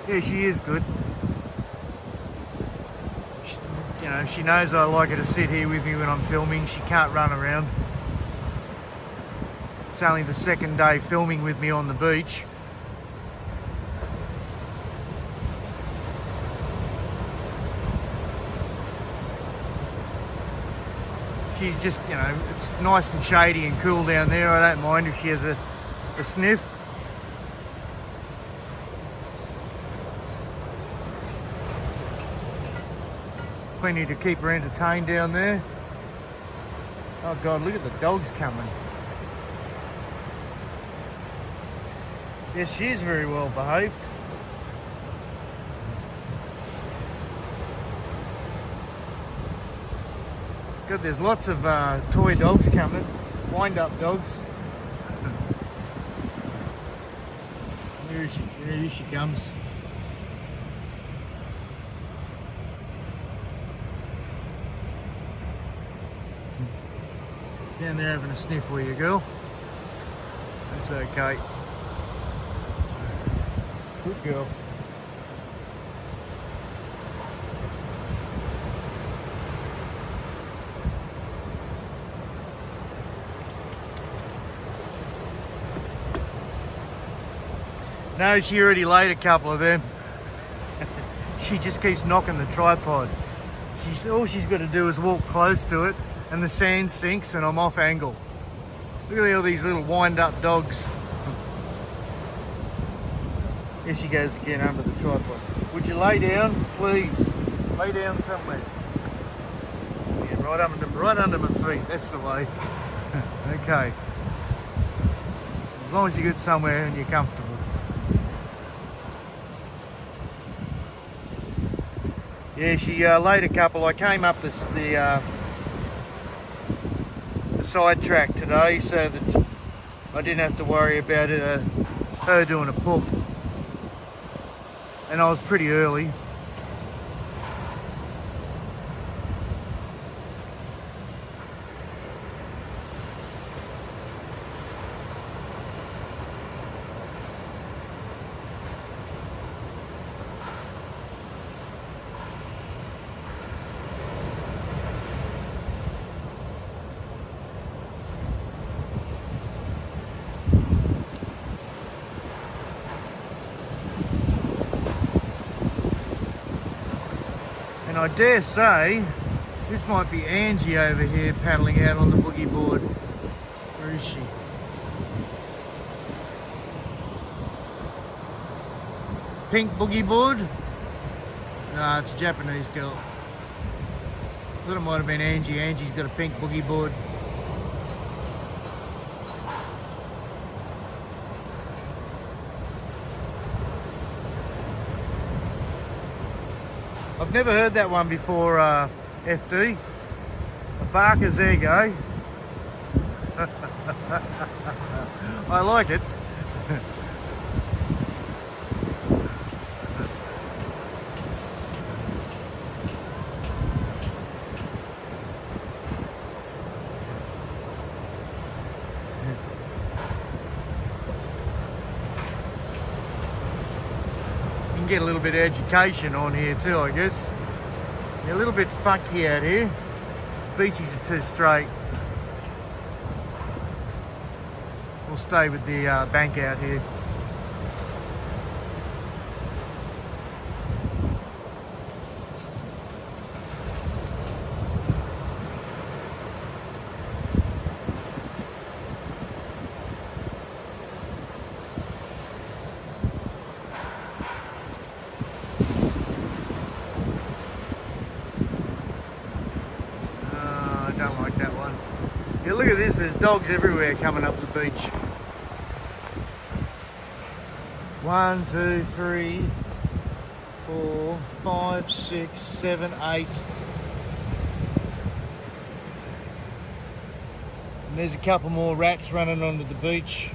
Speaker 1: Yeah, she is good. She knows I like her to sit here with me when I'm filming. She can't run around. It's only the second day filming with me on the beach. She's just, it's nice and shady and cool down there. I don't mind if she has a sniff. Plenty to keep her entertained down there. Oh God, look at the dogs coming. Yes, she is very well behaved. God, there's lots of toy dogs coming, wind-up dogs. Here she comes. Down there having a sniff with you, girl. That's okay. Good girl. No, she already laid a couple of them. She just keeps knocking the tripod. All she's got to do is walk close to it and the sand sinks and I'm off angle. Look at all these little wind-up dogs. Here she goes again under the tripod. Would you lay down, please? Lay down somewhere. Yeah, right under my feet. That's the way. Okay. As long as you get somewhere and you're comfortable. Yeah, she laid a couple. I came up the side track today so that I didn't have to worry about her doing a poop. And I was pretty early. And I dare say, this might be Angie over here paddling out on the boogie board. Where is she? Pink boogie board? No, it's a Japanese girl. I thought it might have been Angie. Angie's got a pink boogie board. I've never heard that one before, FD. A barker's egg, eh? I like it. Get a little bit of education on here too, I guess. They're a little bit funky out here. Beaches are too straight. We'll stay with the bank out here. Yeah, look at this, there's dogs everywhere coming up the beach. 1, 2, 3, 4, 5, 6, 7, 8. And there's a couple more rats running onto the beach.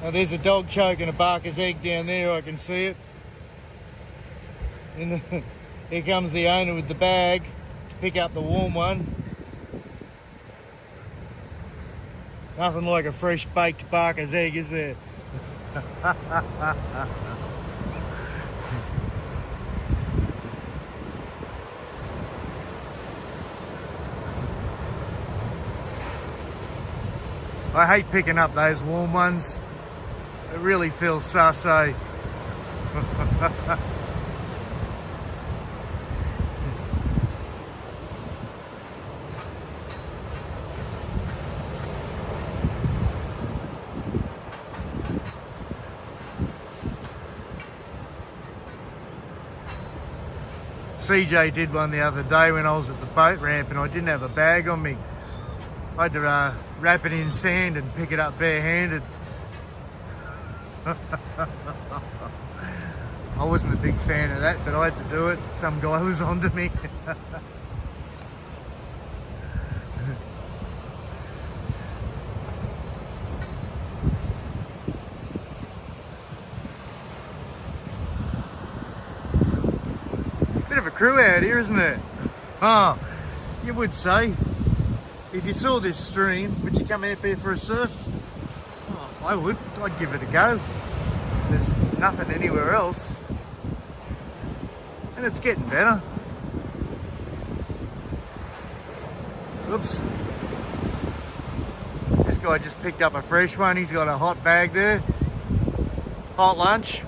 Speaker 1: Now there's a dog choking a barker's egg down there, I can see it. And here comes the owner with the bag to pick up the warm one. Nothing like a fresh baked barker's egg, is there? I hate picking up those warm ones. It really feels sassy. CJ did one the other day when I was at the boat ramp and I didn't have a bag on me. I had to wrap it in sand and pick it up barehanded. I wasn't a big fan of that, but I had to do it. Some guy was onto me. Bit of a crew out here, isn't it? Oh, you would say. If you saw this stream, would you come out here for a surf? Oh, I would. I'd give it a go. There's nothing anywhere else. And it's getting better. Oops. This guy just picked up a fresh one. He's got a hot bag there. Hot lunch.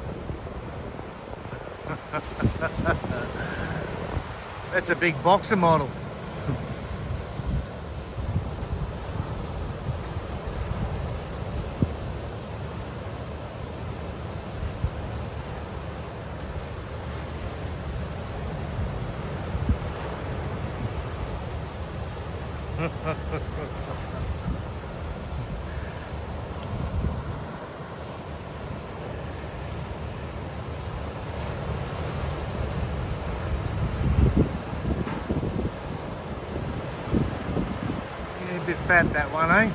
Speaker 1: That's a big boxer model. A bit fat, that one, eh?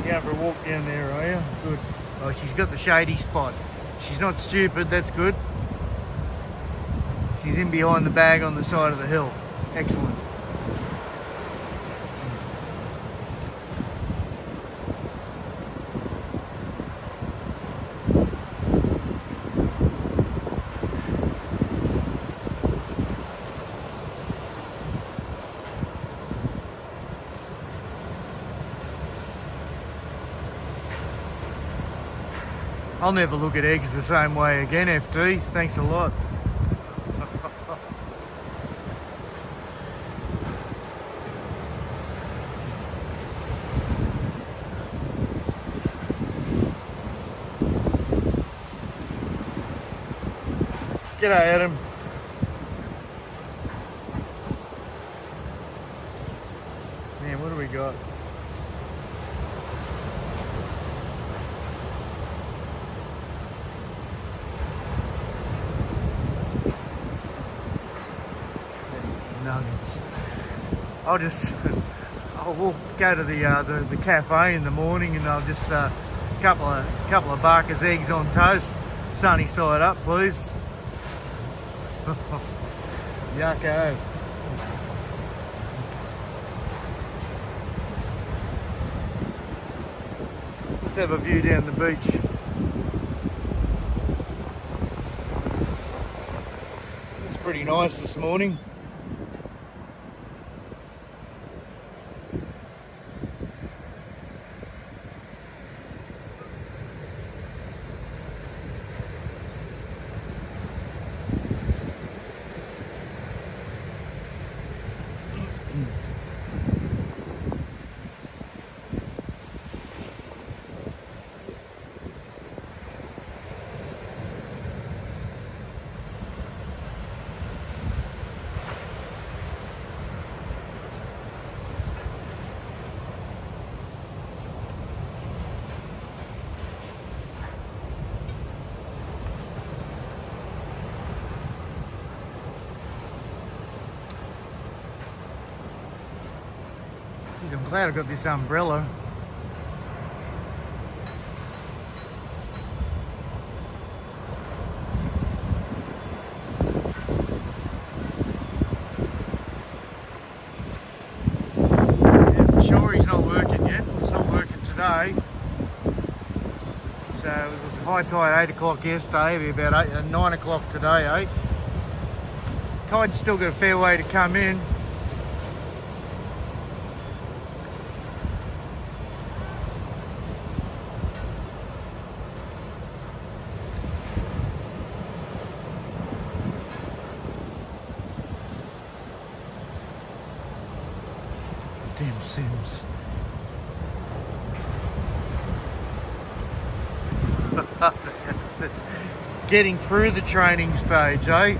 Speaker 1: Going for a walk down there, are you? Good. Oh, she's got the shady spot. She's not stupid, that's good. She's in behind the bag on the side of the hill. Excellent. I'll never look at eggs the same way again, FT. Thanks a lot. G'day, Adam. Man, what do we got? Nuggets. I'll go to the cafe in the morning, and I'll just couple of Barker's eggs on toast, sunny side up, please. Yucko. Let's have a view down the beach. It's pretty nice this morning. Jeez, I'm glad I got this umbrella. Yeah, sure, he's not working yet. It's not working today. So it was high tide 8 o'clock yesterday, it'll be about 9 o'clock today, eh? Tide's still got a fair way to come in. Damn Sims. Getting through the training stage, eh?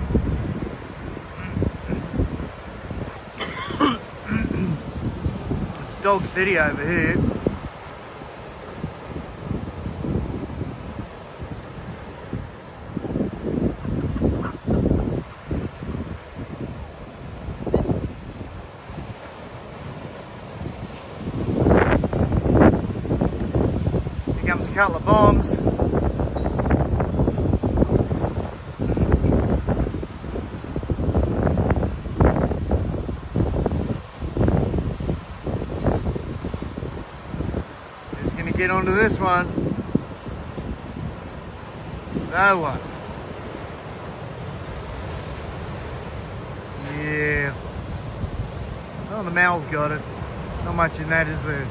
Speaker 1: It's Dog City over here. a couple of bombs. Just gonna get onto this one. No one. Yeah. Well, the Mal's got it. Not much in that, is there?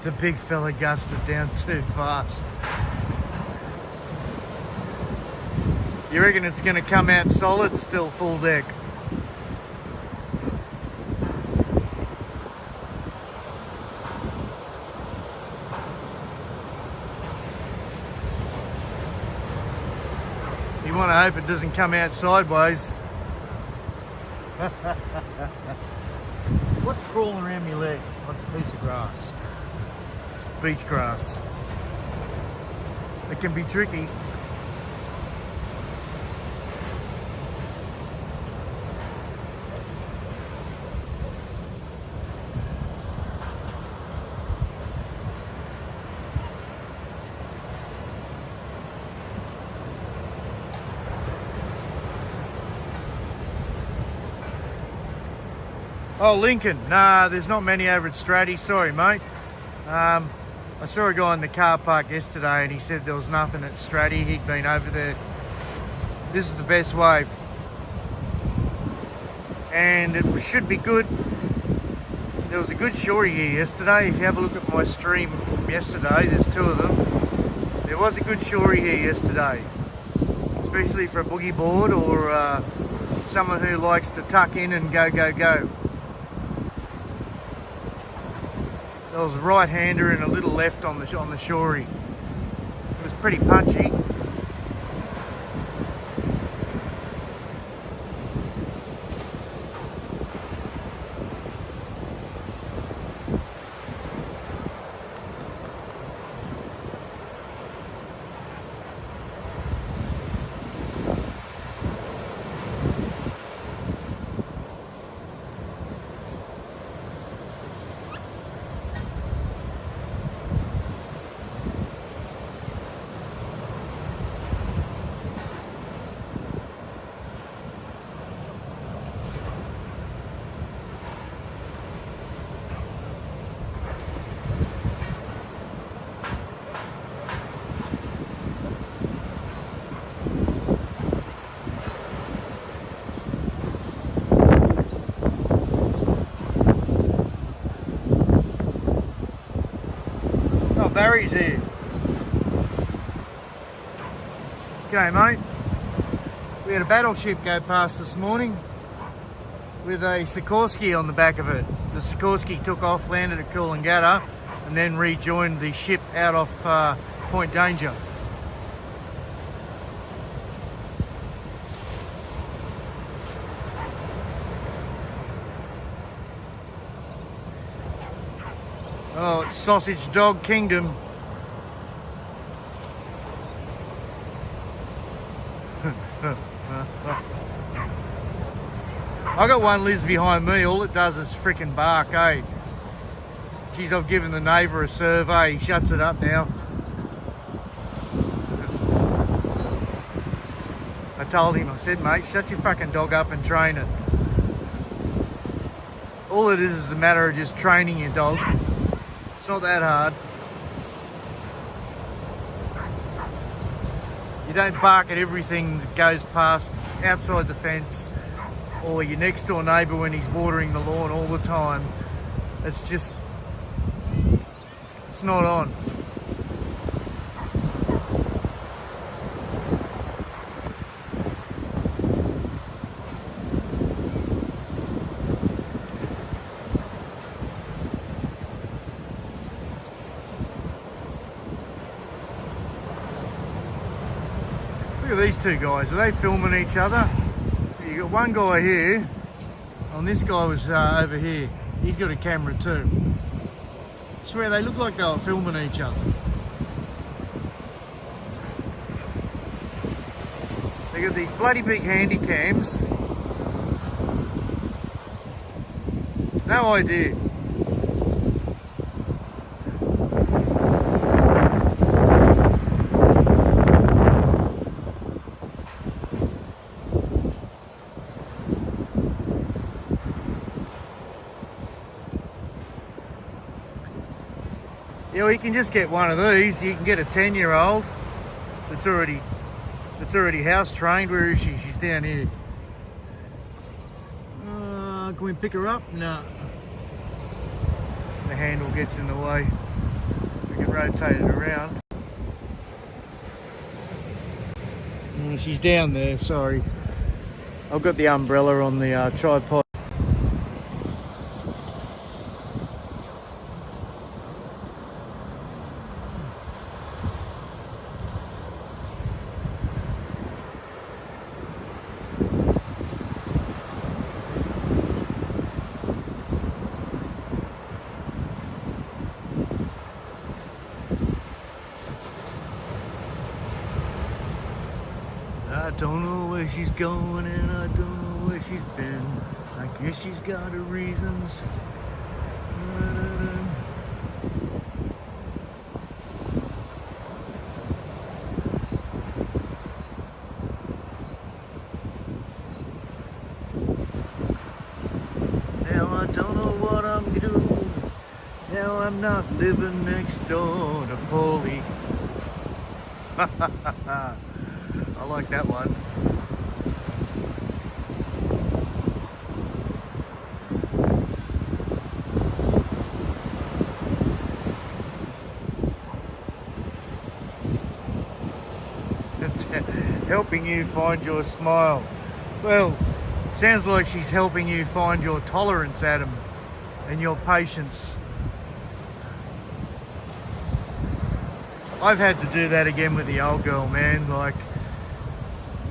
Speaker 1: The big fella gusted down too fast. You reckon it's going to come out solid, still full deck? You want to hope it doesn't come out sideways. What's crawling around my leg? What's a piece of grass? Beach grass. It can be tricky. Oh, Lincoln. Nah, there's not many over at Stratty. Sorry, mate. I saw a guy in the car park yesterday and he said there was nothing at Stratty. He'd been over there. This is the best wave. And it should be good. There was a good shorey here yesterday. If you have a look at my stream from yesterday, there's two of them. There was a good shorey here yesterday. Especially for a boogie board or someone who likes to tuck in and go, go, go. There was a right-hander and a little left on the shorey. It was pretty punchy. Barry's here. Okay, mate. We had a battleship go past this morning with a Sikorsky on the back of it. The Sikorsky took off, landed at Coolangatta, and then rejoined the ship out off Point Danger. Oh, it's Sausage Dog Kingdom. I got one lives behind me. All it does is frickin' bark, eh? Geez, I've given the neighbour a survey. He shuts it up now. I told him, I said, mate, shut your fucking dog up and train it. All it is a matter of just training your dog. It's not that hard. You don't bark at everything that goes past outside the fence or your next door neighbour when he's watering the lawn all the time. It's just, it's not on. Look at these two guys. Are they filming each other? But one guy here, and this guy was over here, he's got a camera too. I swear they look like they were filming each other. They got these bloody big handy cams. No idea. Yeah, well, you can just get one of these. You can get a 10-year-old that's already house trained. Where is she? She's down here. Can we pick her up? No. The handle gets in the way. We can rotate it around. She's down there, sorry. I've got the umbrella on the tripod. I don't know where she's going and I don't know where she's been. I guess she's got her reasons. Now I don't know what I'm gonna do. Now I'm not living next door to Paulie. I like that one. Helping you find your smile. Well, sounds like she's helping you find your tolerance, Adam, and your patience. I've had to do that again with the old girl, man. Like,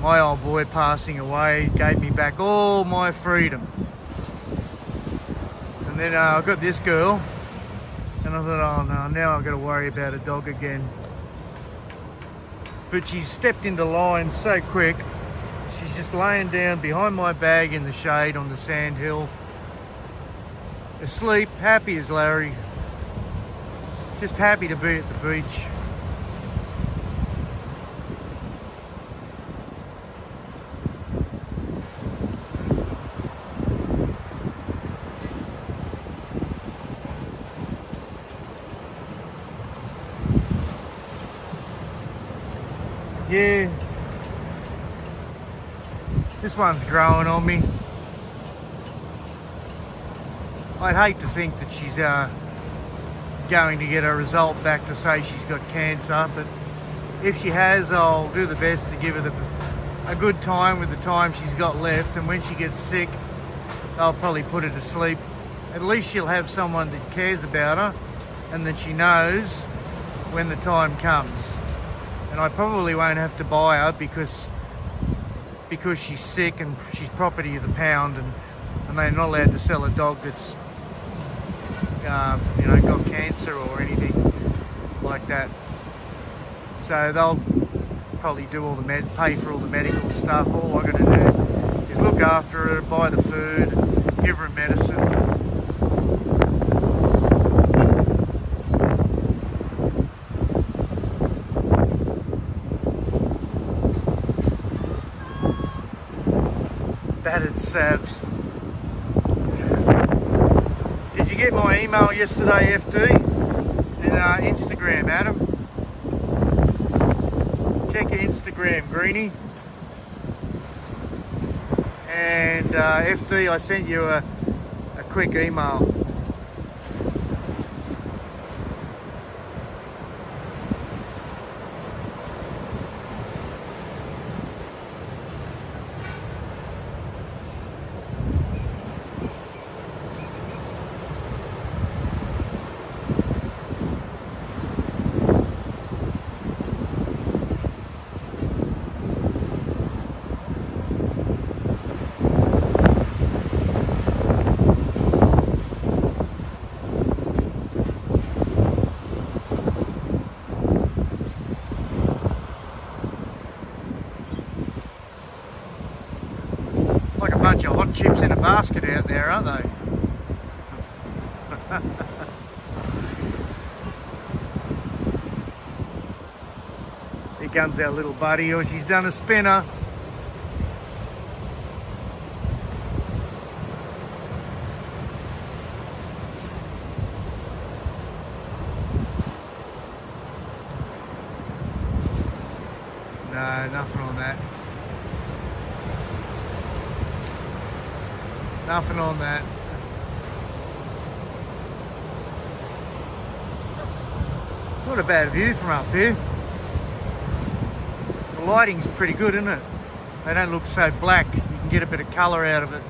Speaker 1: my old boy passing away gave me back all my freedom. And then I got this girl, and I thought, oh no, now I've got to worry about a dog again. But she's stepped into line so quick. She's just laying down behind my bag in the shade on the sand hill, asleep, happy as Larry. Just happy to be at the beach. Yeah, this one's growing on me. I'd hate to think that she's going to get a result back to say she's got cancer, but if she has, I'll do the best to give her a good time with the time she's got left, and when she gets sick, I'll probably put her to sleep. At least she'll have someone that cares about her and that she knows when the time comes. And I probably won't have to buy her because she's sick and she's property of the pound, and they're not allowed to sell a dog that's got cancer or anything like that. So they'll probably do all the pay for all the medical stuff. All I got to do is look after her, buy the food, give her medicine. Battered Sabs. Did you get my email yesterday, FD? And Instagram, Adam? Check your Instagram, Greenie. And FD, I sent you a quick email. bunch of hot chips in a basket out there, aren't they? Here comes our little buddy. Oh, she's done a spinner. No, nothing on that. Nothing on that. Not a bad view from up here. The lighting's pretty good, isn't it? They don't look so black. You can get a bit of colour out of it.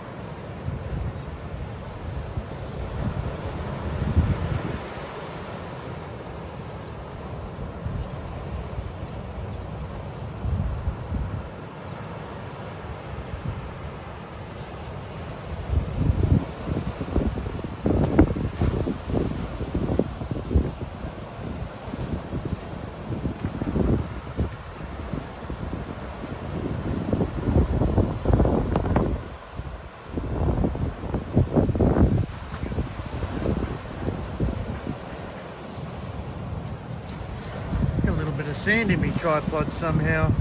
Speaker 1: Bit of sand in my tripod somehow,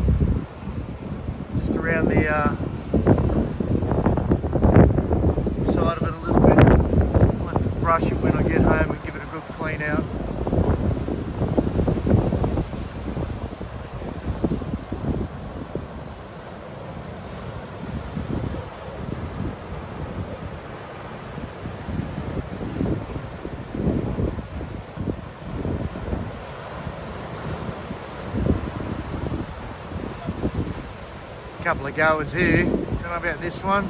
Speaker 1: just around the side of it a little bit. I'll have to brush it when I get home and give it a good clean out. Couple of goers here. Don't know about this one.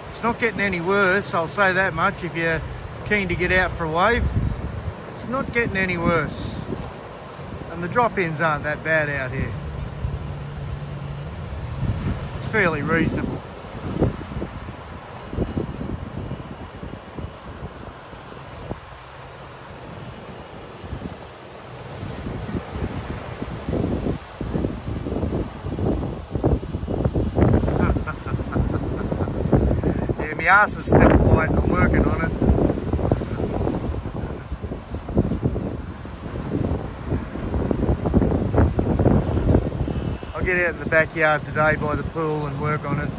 Speaker 1: It's not getting any worse, I'll say that much. If you're keen to get out for a wave, it's not getting any worse. And the drop-ins aren't that bad out here. It's fairly reasonable. My arse is still white, I'm working on it. I'll get out in the backyard today by the pool and work on it.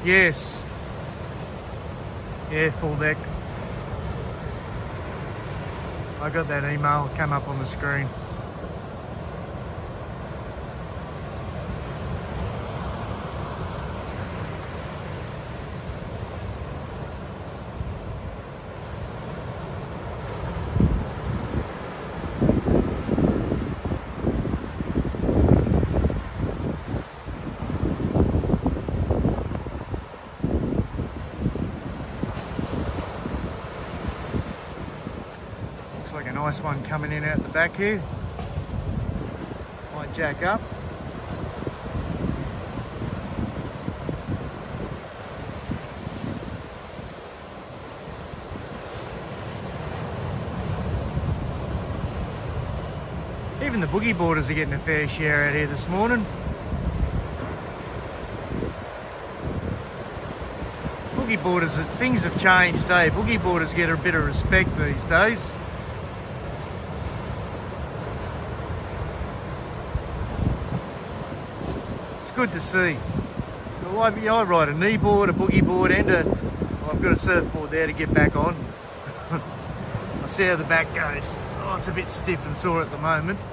Speaker 1: Yes. Yeah, full deck. I got that email, come up on the screen. Looks like a nice one coming in out the back here. Might jack up. Even the boogie boarders are getting a fair share out here this morning. Boogie boarders, things have changed, eh? Boogie boarders get a bit of respect these days. It's good to see. I ride a knee board, a boogie board, and I've got a surfboard there to get back on. I'll see how the back goes. Oh, it's a bit stiff and sore at the moment.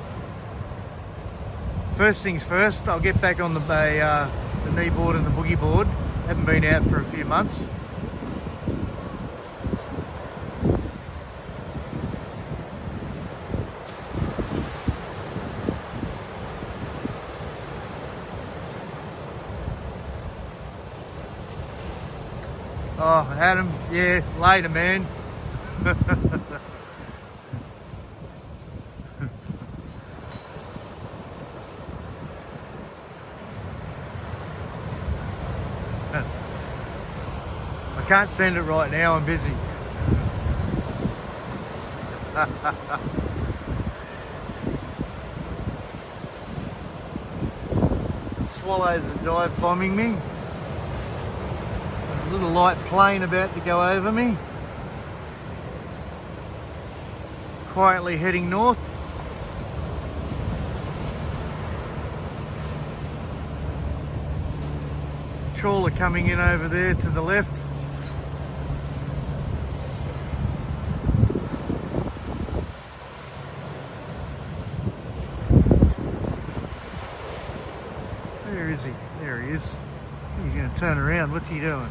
Speaker 1: First things first, I'll get back on the knee board and the boogie board. Haven't been out for a few months. Oh, Adam, yeah, later, man. I can't send it right now, I'm busy. Swallows are dive bombing me. A little light plane about to go over me. Quietly heading north. Trawler coming in over there to the left. Where is he? There he is. He's going to turn around. What's he doing?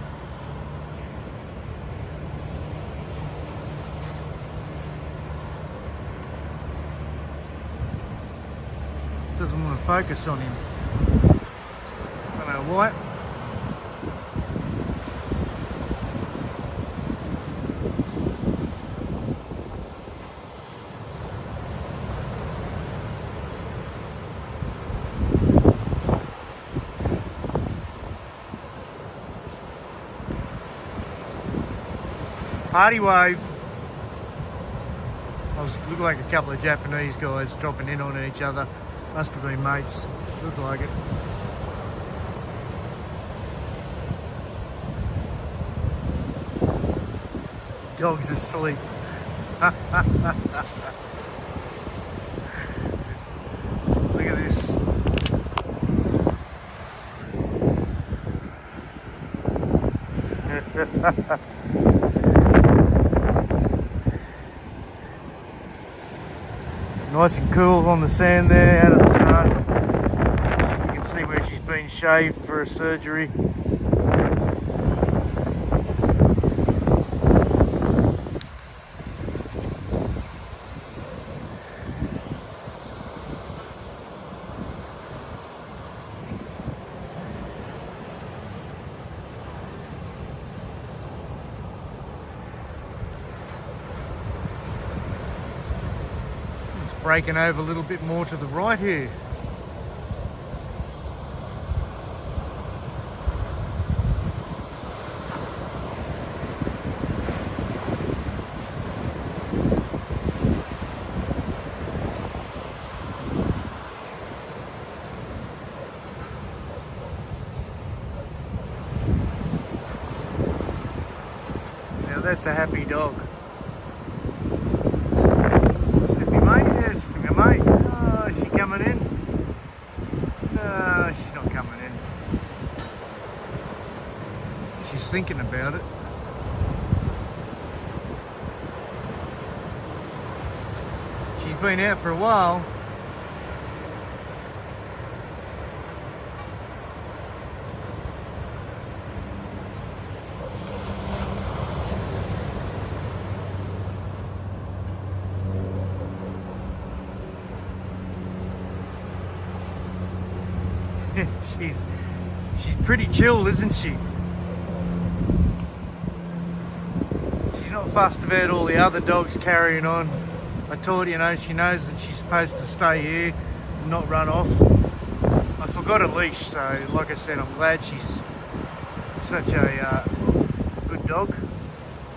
Speaker 1: Doesn't want to focus on him. I don't know why. Party wave. Looked like a couple of Japanese guys dropping in on each other. Must have been mates. Looked like it. Dog's asleep. Look at this. Nice and cool on the sand there, out of the sun. You can see where she's been shaved for a surgery. Breaking over a little bit more to the right here. Now that's a happy dog. Mate, oh, is she coming in? No, she's not coming in. She's thinking about it. She's been out for a while. She's pretty chill, isn't she? She's not fussed about all the other dogs carrying on. I told you, she knows that she's supposed to stay here and not run off. I forgot a leash, so like I said, I'm glad she's such a good dog,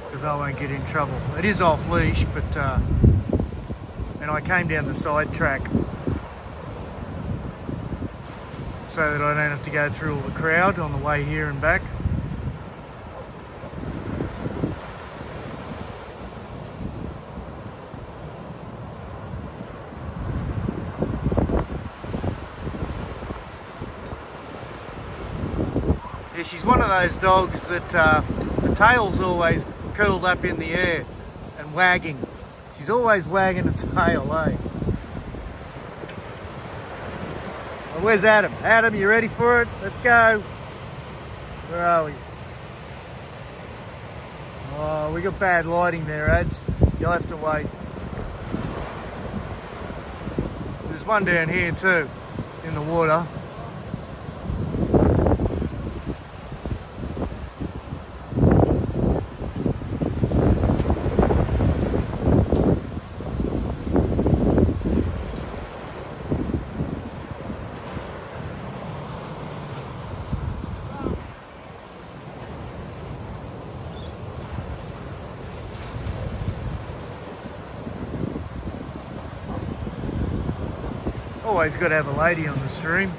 Speaker 1: because I won't get in trouble. It is off leash, but and I came down the side track so that I don't have to go through all the crowd on the way here and back. Yeah, she's one of those dogs that the tail's always curled up in the air and wagging. She's always wagging her tail, eh? Where's Adam? Adam, you ready for it? Let's go. Where are we? Oh, we got bad lighting there, Ads. You'll have to wait. There's one down here too, in the water. Always got to have a lady on the stream.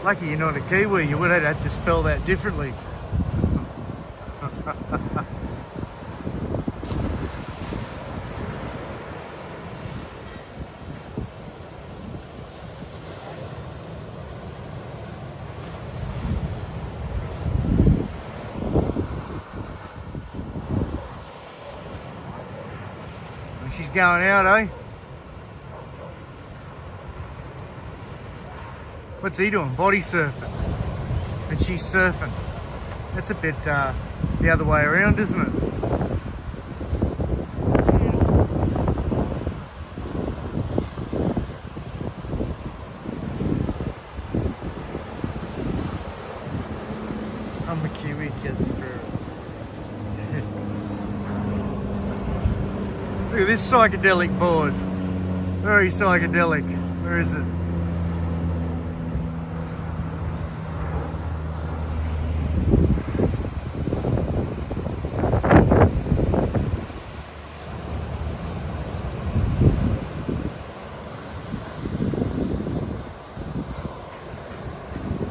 Speaker 1: Lucky you're not a Kiwi, you would have had to spell that differently. She's going out, eh? What's he doing? Body surfing. And she's surfing. That's a bit the other way around, isn't it? I'm a Kiwi, Look at this psychedelic board. Very psychedelic. Where is it?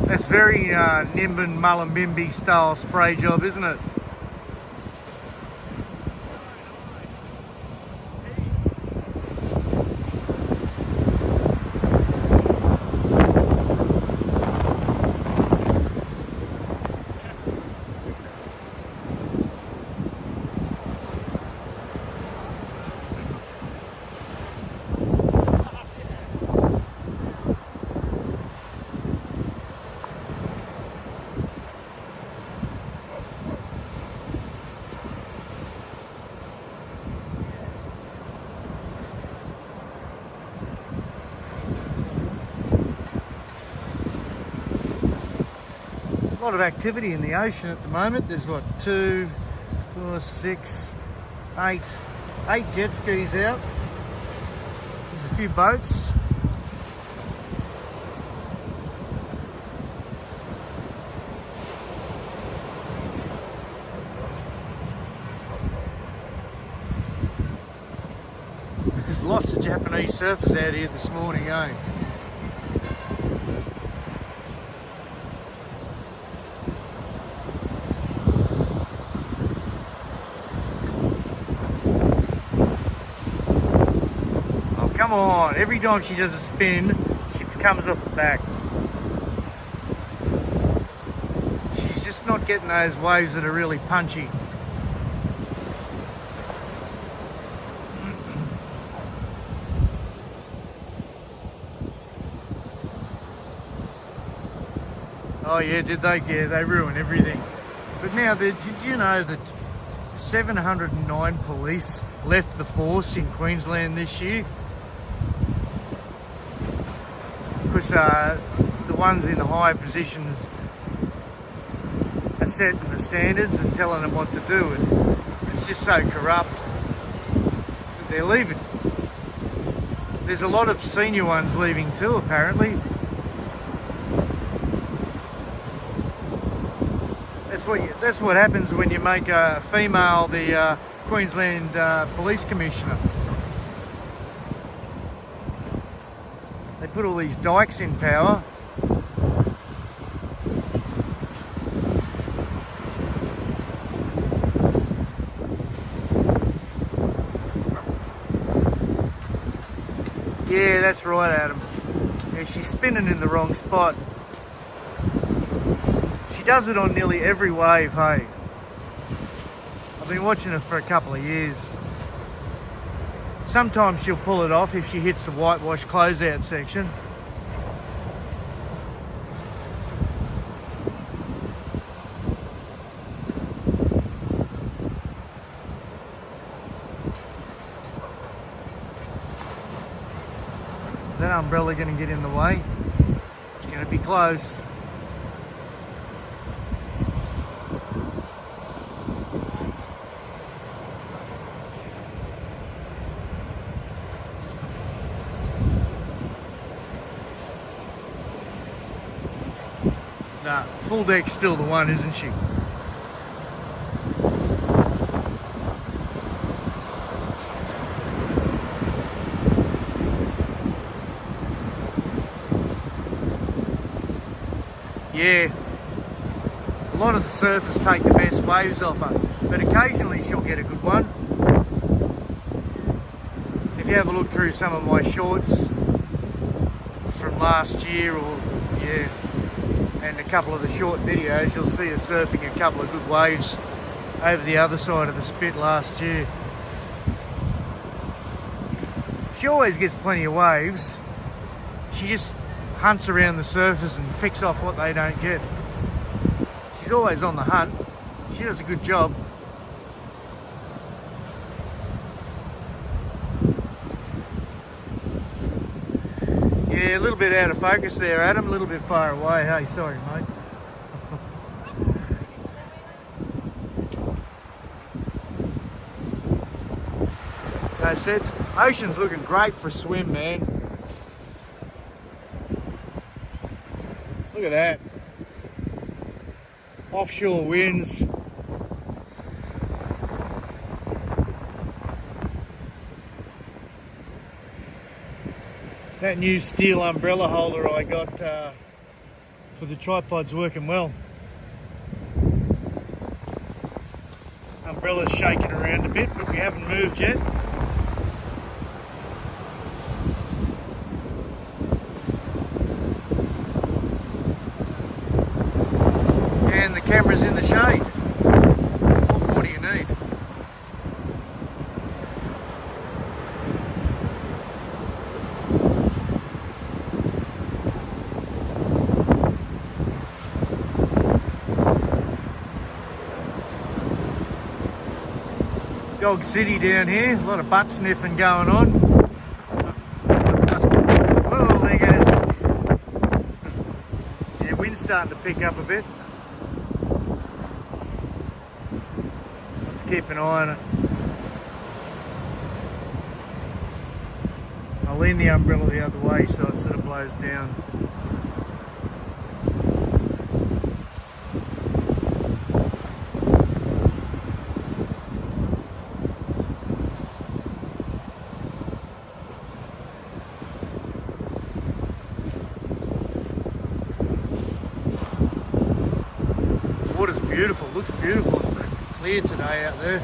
Speaker 1: That's very Nimbin Mullumbimby style spray job, isn't it? A lot of activity in the ocean at the moment. There's what, 2, 4, 6, 8 jet skis out. There's a few boats. There's lots of Japanese surfers out here this morning, eh? Come on, every time she does a spin, she comes off the back. She's just not getting those waves that are really punchy. Oh yeah, did they? Yeah, they ruin everything. But now, did you know that 709 police left the force in Queensland this year? Because the ones in the higher positions are setting the standards and telling them what to do, and it's just so corrupt that they're leaving. There's a lot of senior ones leaving too, apparently. That's what happens when you make a female the Queensland Police Commissioner. They put all these dykes in power. Yeah, that's right, Adam. Yeah, she's spinning in the wrong spot. She does it on nearly every wave, hey. I've been watching her for a couple of years. Sometimes she'll pull it off if she hits the whitewash closeout section. That umbrella going to get in the way. It's going to be close. Nah, full deck's still the one, isn't she? Yeah, a lot of the surfers take the best waves off her, but occasionally she'll get a good one. If you have a look through some of my shorts from last year, or yeah, and a couple of the short videos, you'll see her surfing a couple of good waves over the other side of the spit last year. She always gets plenty of waves. She just hunts around the surface and picks off what they don't get. She's always on the hunt. She does a good job. Yeah, a little bit out of focus there, Adam. A little bit far away. Hey, sorry, mate. No sets. Ocean's looking great for a swim, man. Look at that. Offshore winds. That new steel umbrella holder I got for the tripod's working well. Umbrella's shaking around a bit, but we haven't moved yet. And the camera's in the shade. What more do you need? Dog City down here, a lot of butt sniffing going on. Whoa, there goes. Yeah, wind's starting to pick up a bit. Have to keep an eye on it. I'll lean the umbrella the other way so it sort of blows down. Water's beautiful, looks beautiful and clear today out there.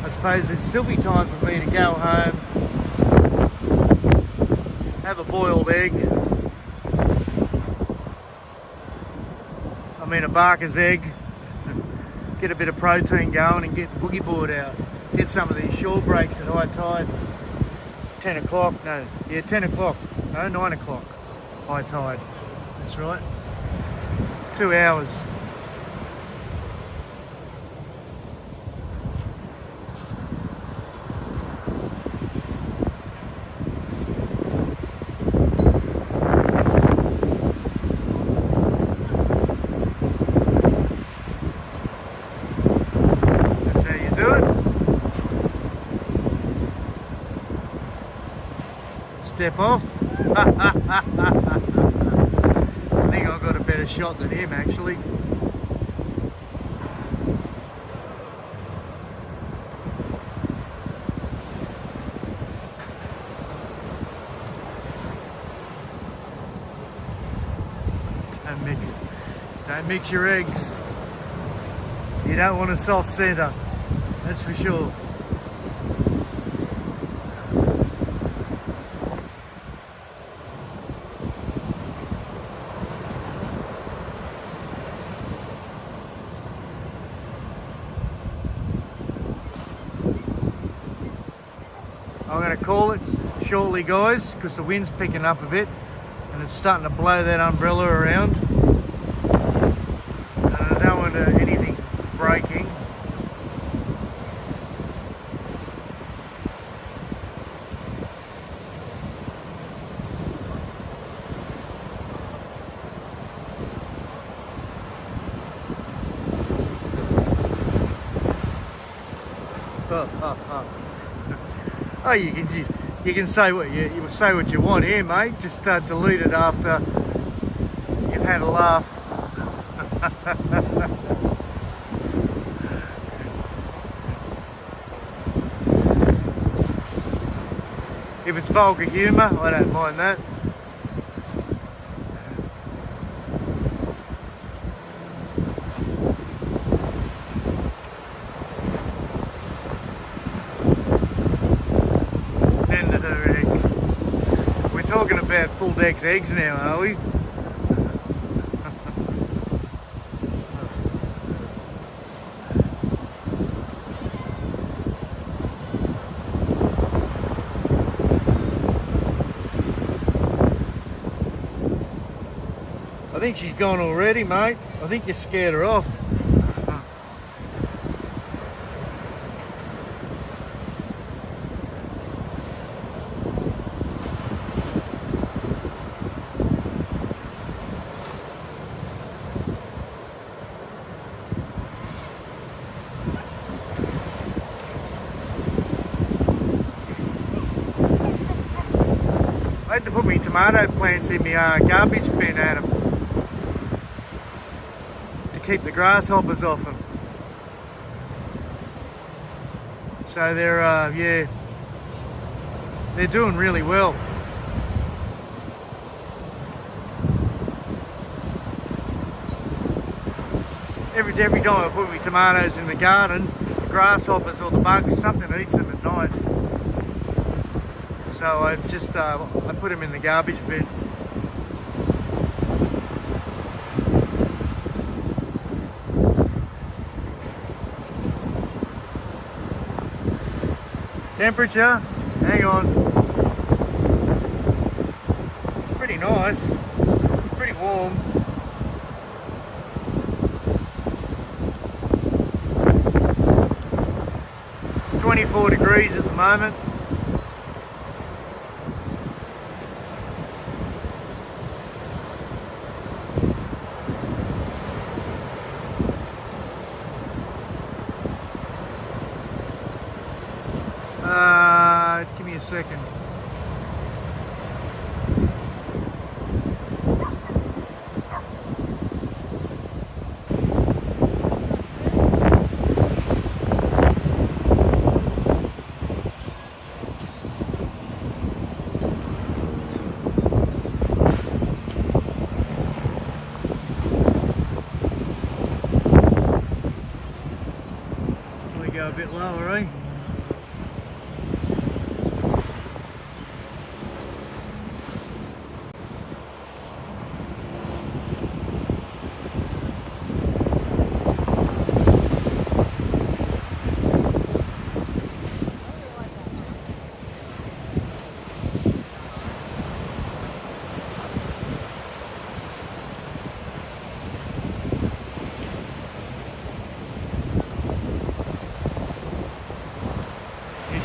Speaker 1: I suppose it'd still be time for me to go home, have a boiled egg, I mean a Barker's egg, get a bit of protein going and get the boogie board out. Get some of these shore breaks at high tide. 10 o'clock, no, yeah, 10 o'clock, no, 9 o'clock, high tide. That's right. 2 hours. Step off. I think I got a better shot than him actually. Don't mix your eggs. You don't want a soft centre, that's for sure. I'm going to call it shortly, guys, because the wind's picking up a bit and it's starting to blow that umbrella around. And I don't want anything breaking. Oh, you can say what you say what you want here, mate. Just delete it after you've had a laugh. If it's vulgar humour, I don't mind that. And her eggs. We're talking about full deck's eggs now, are we? I think she's gone already, mate. I think you scared her off. I had to put my tomato plants in my garbage bin, Adam, to keep the grasshoppers off them. So they're, yeah, they're doing really well. Every time I put my tomatoes in the garden, the grasshoppers or the bugs, something eats them at night. So I just I put them in the garbage bin. Temperature, hang on. Pretty nice, pretty warm. It's 24 degrees at the moment. Give me a second. We go a bit lower, eh?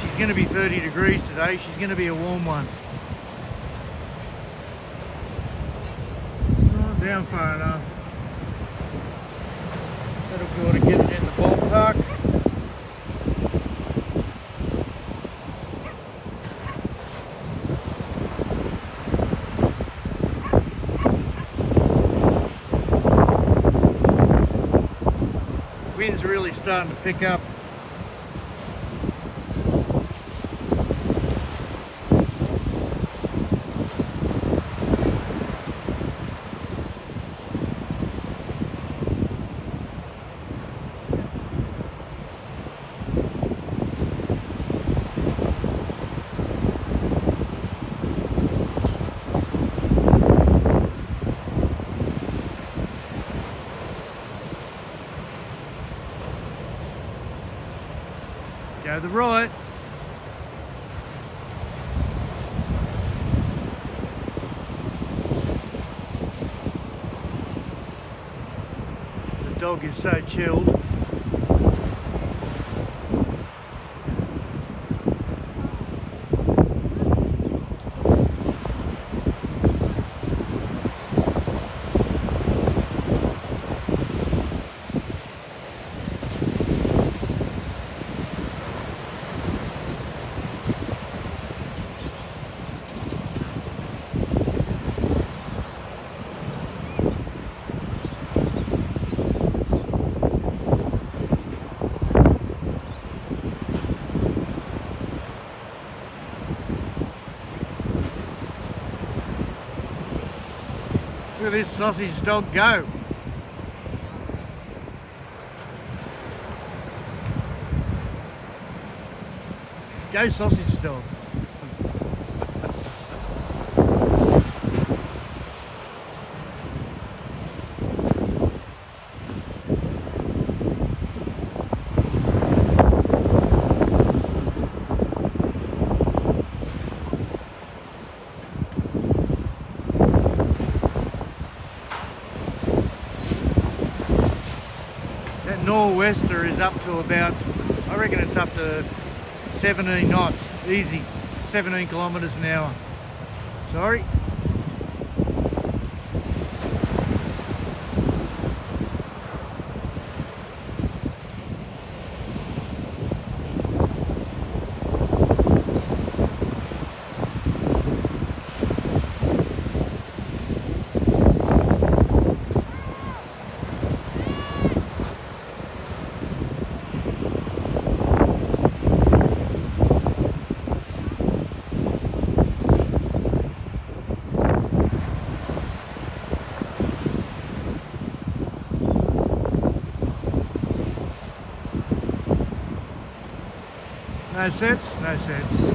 Speaker 1: She's going to be 30 degrees today. She's going to be a warm one. It's not down far enough. That'll be able to get it in the ballpark. Wind's really starting to pick up. Go to the right. The dog is so chilled. Look at this sausage dog go. Go sausage dog. That nor'wester is up to about, I reckon it's up to 17 knots, easy, 17 kilometres an hour. Sorry. No sense? No sense.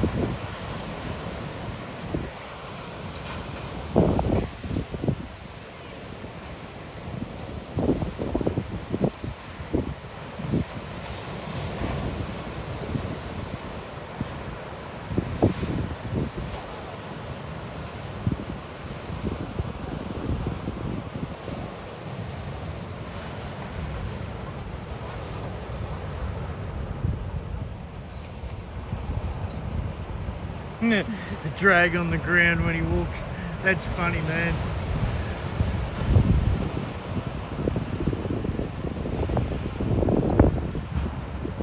Speaker 1: The drag on the ground when he walks. That's funny, man.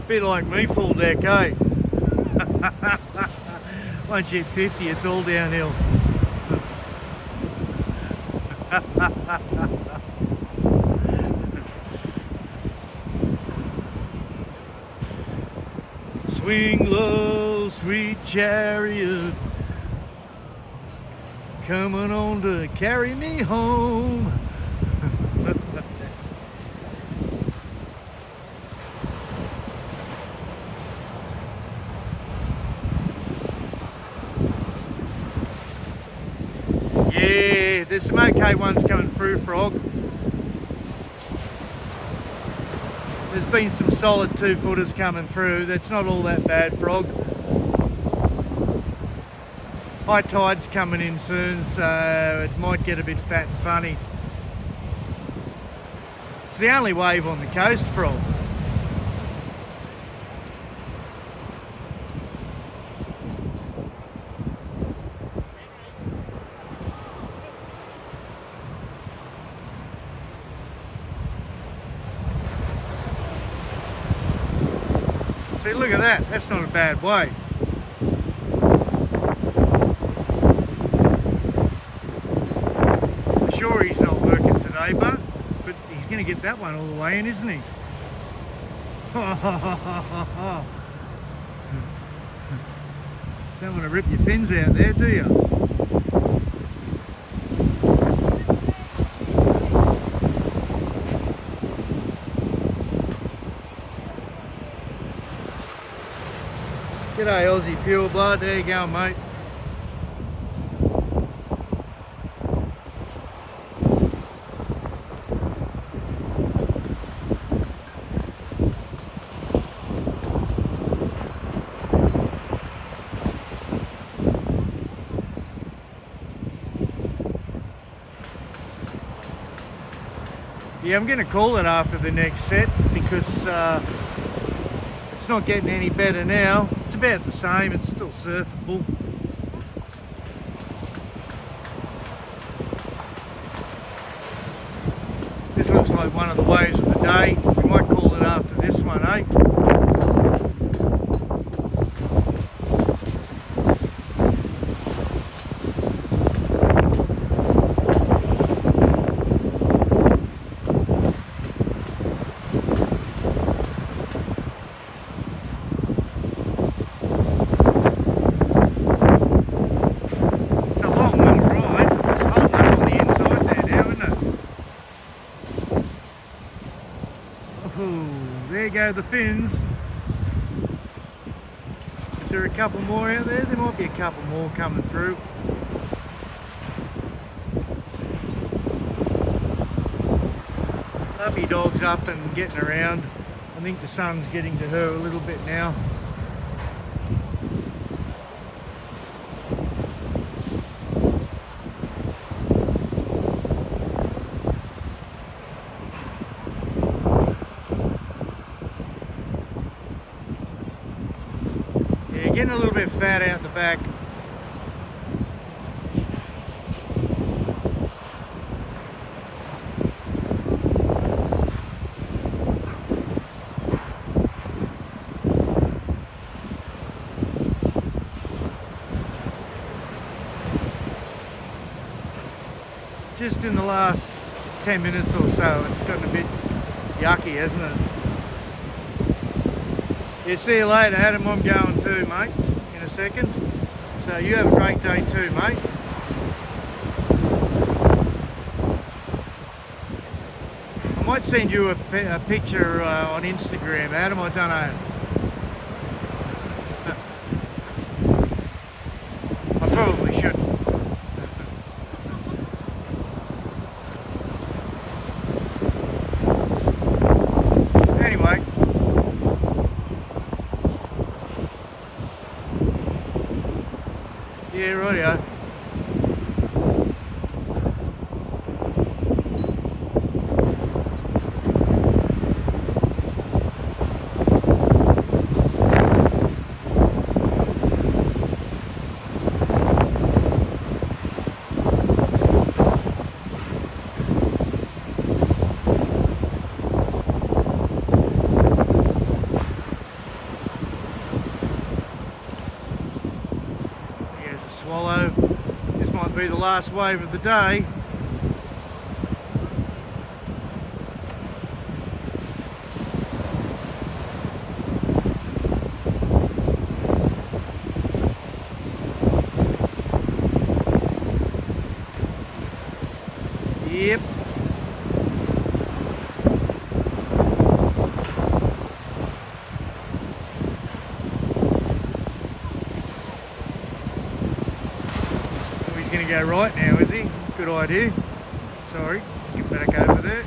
Speaker 1: Bit like me full deck, eh? Once you hit 50, it's all downhill. Swing low, sweet chariot, coming on to carry me home. Yeah, there's some okay ones coming through, Frog. There's been some solid 2-footers coming through. That's not all that bad, Frog. High tide's coming in soon, so it might get a bit fat and funny. It's the only wave on the coast, Frog. See, look at that. That's not a bad wave. I'm sure he's not working today, but he's going to get that one all the way in, isn't he? Don't want to rip your fins out there, do you? G'day Aussie Pure Blood, there you go mate. Yeah, I'm going to call it after the next set because it's not getting any better now. It's about the same, it's still surfable. This looks like one of the waves of the day. We might call it after this one, eh? It's a long little ride. It's holding up on the inside there now, isn't it? go the fins. Is there a couple more out there? There might be a couple more coming through. Puppy dog's up and getting around. I think the sun's getting to her a little bit now. Yeah, getting a little bit fat out the back. Just in the last 10 minutes or so, it's gotten a bit yucky, hasn't it? Yeah, see you later, Adam. I'm going too, mate, in a second. So you have a great day too, mate. I might send you a picture on Instagram, Adam. I don't know. I probably shouldn't. Anyway, yeah, rightio. Swallow. This might be the last wave of the day. Yep. He's going to go right now, is he? Good idea. Sorry, get back over there.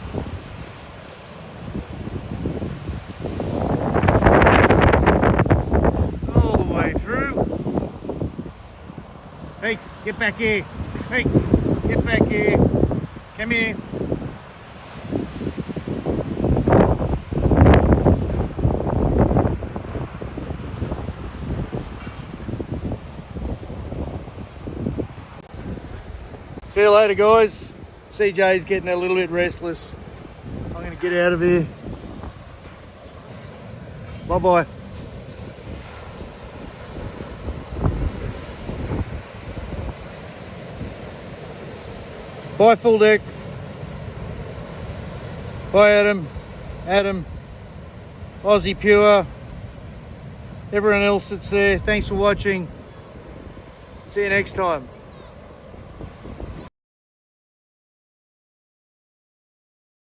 Speaker 1: All the way through. Hey, get back here. Hey, get back here. Come here. See you later, guys. CJ's getting a little bit restless. I'm going to get out of here. Bye-bye. Bye, Full Deck. Bye, Adam. Adam. Aussie Pure. Everyone else that's there. Thanks for watching. See you next time.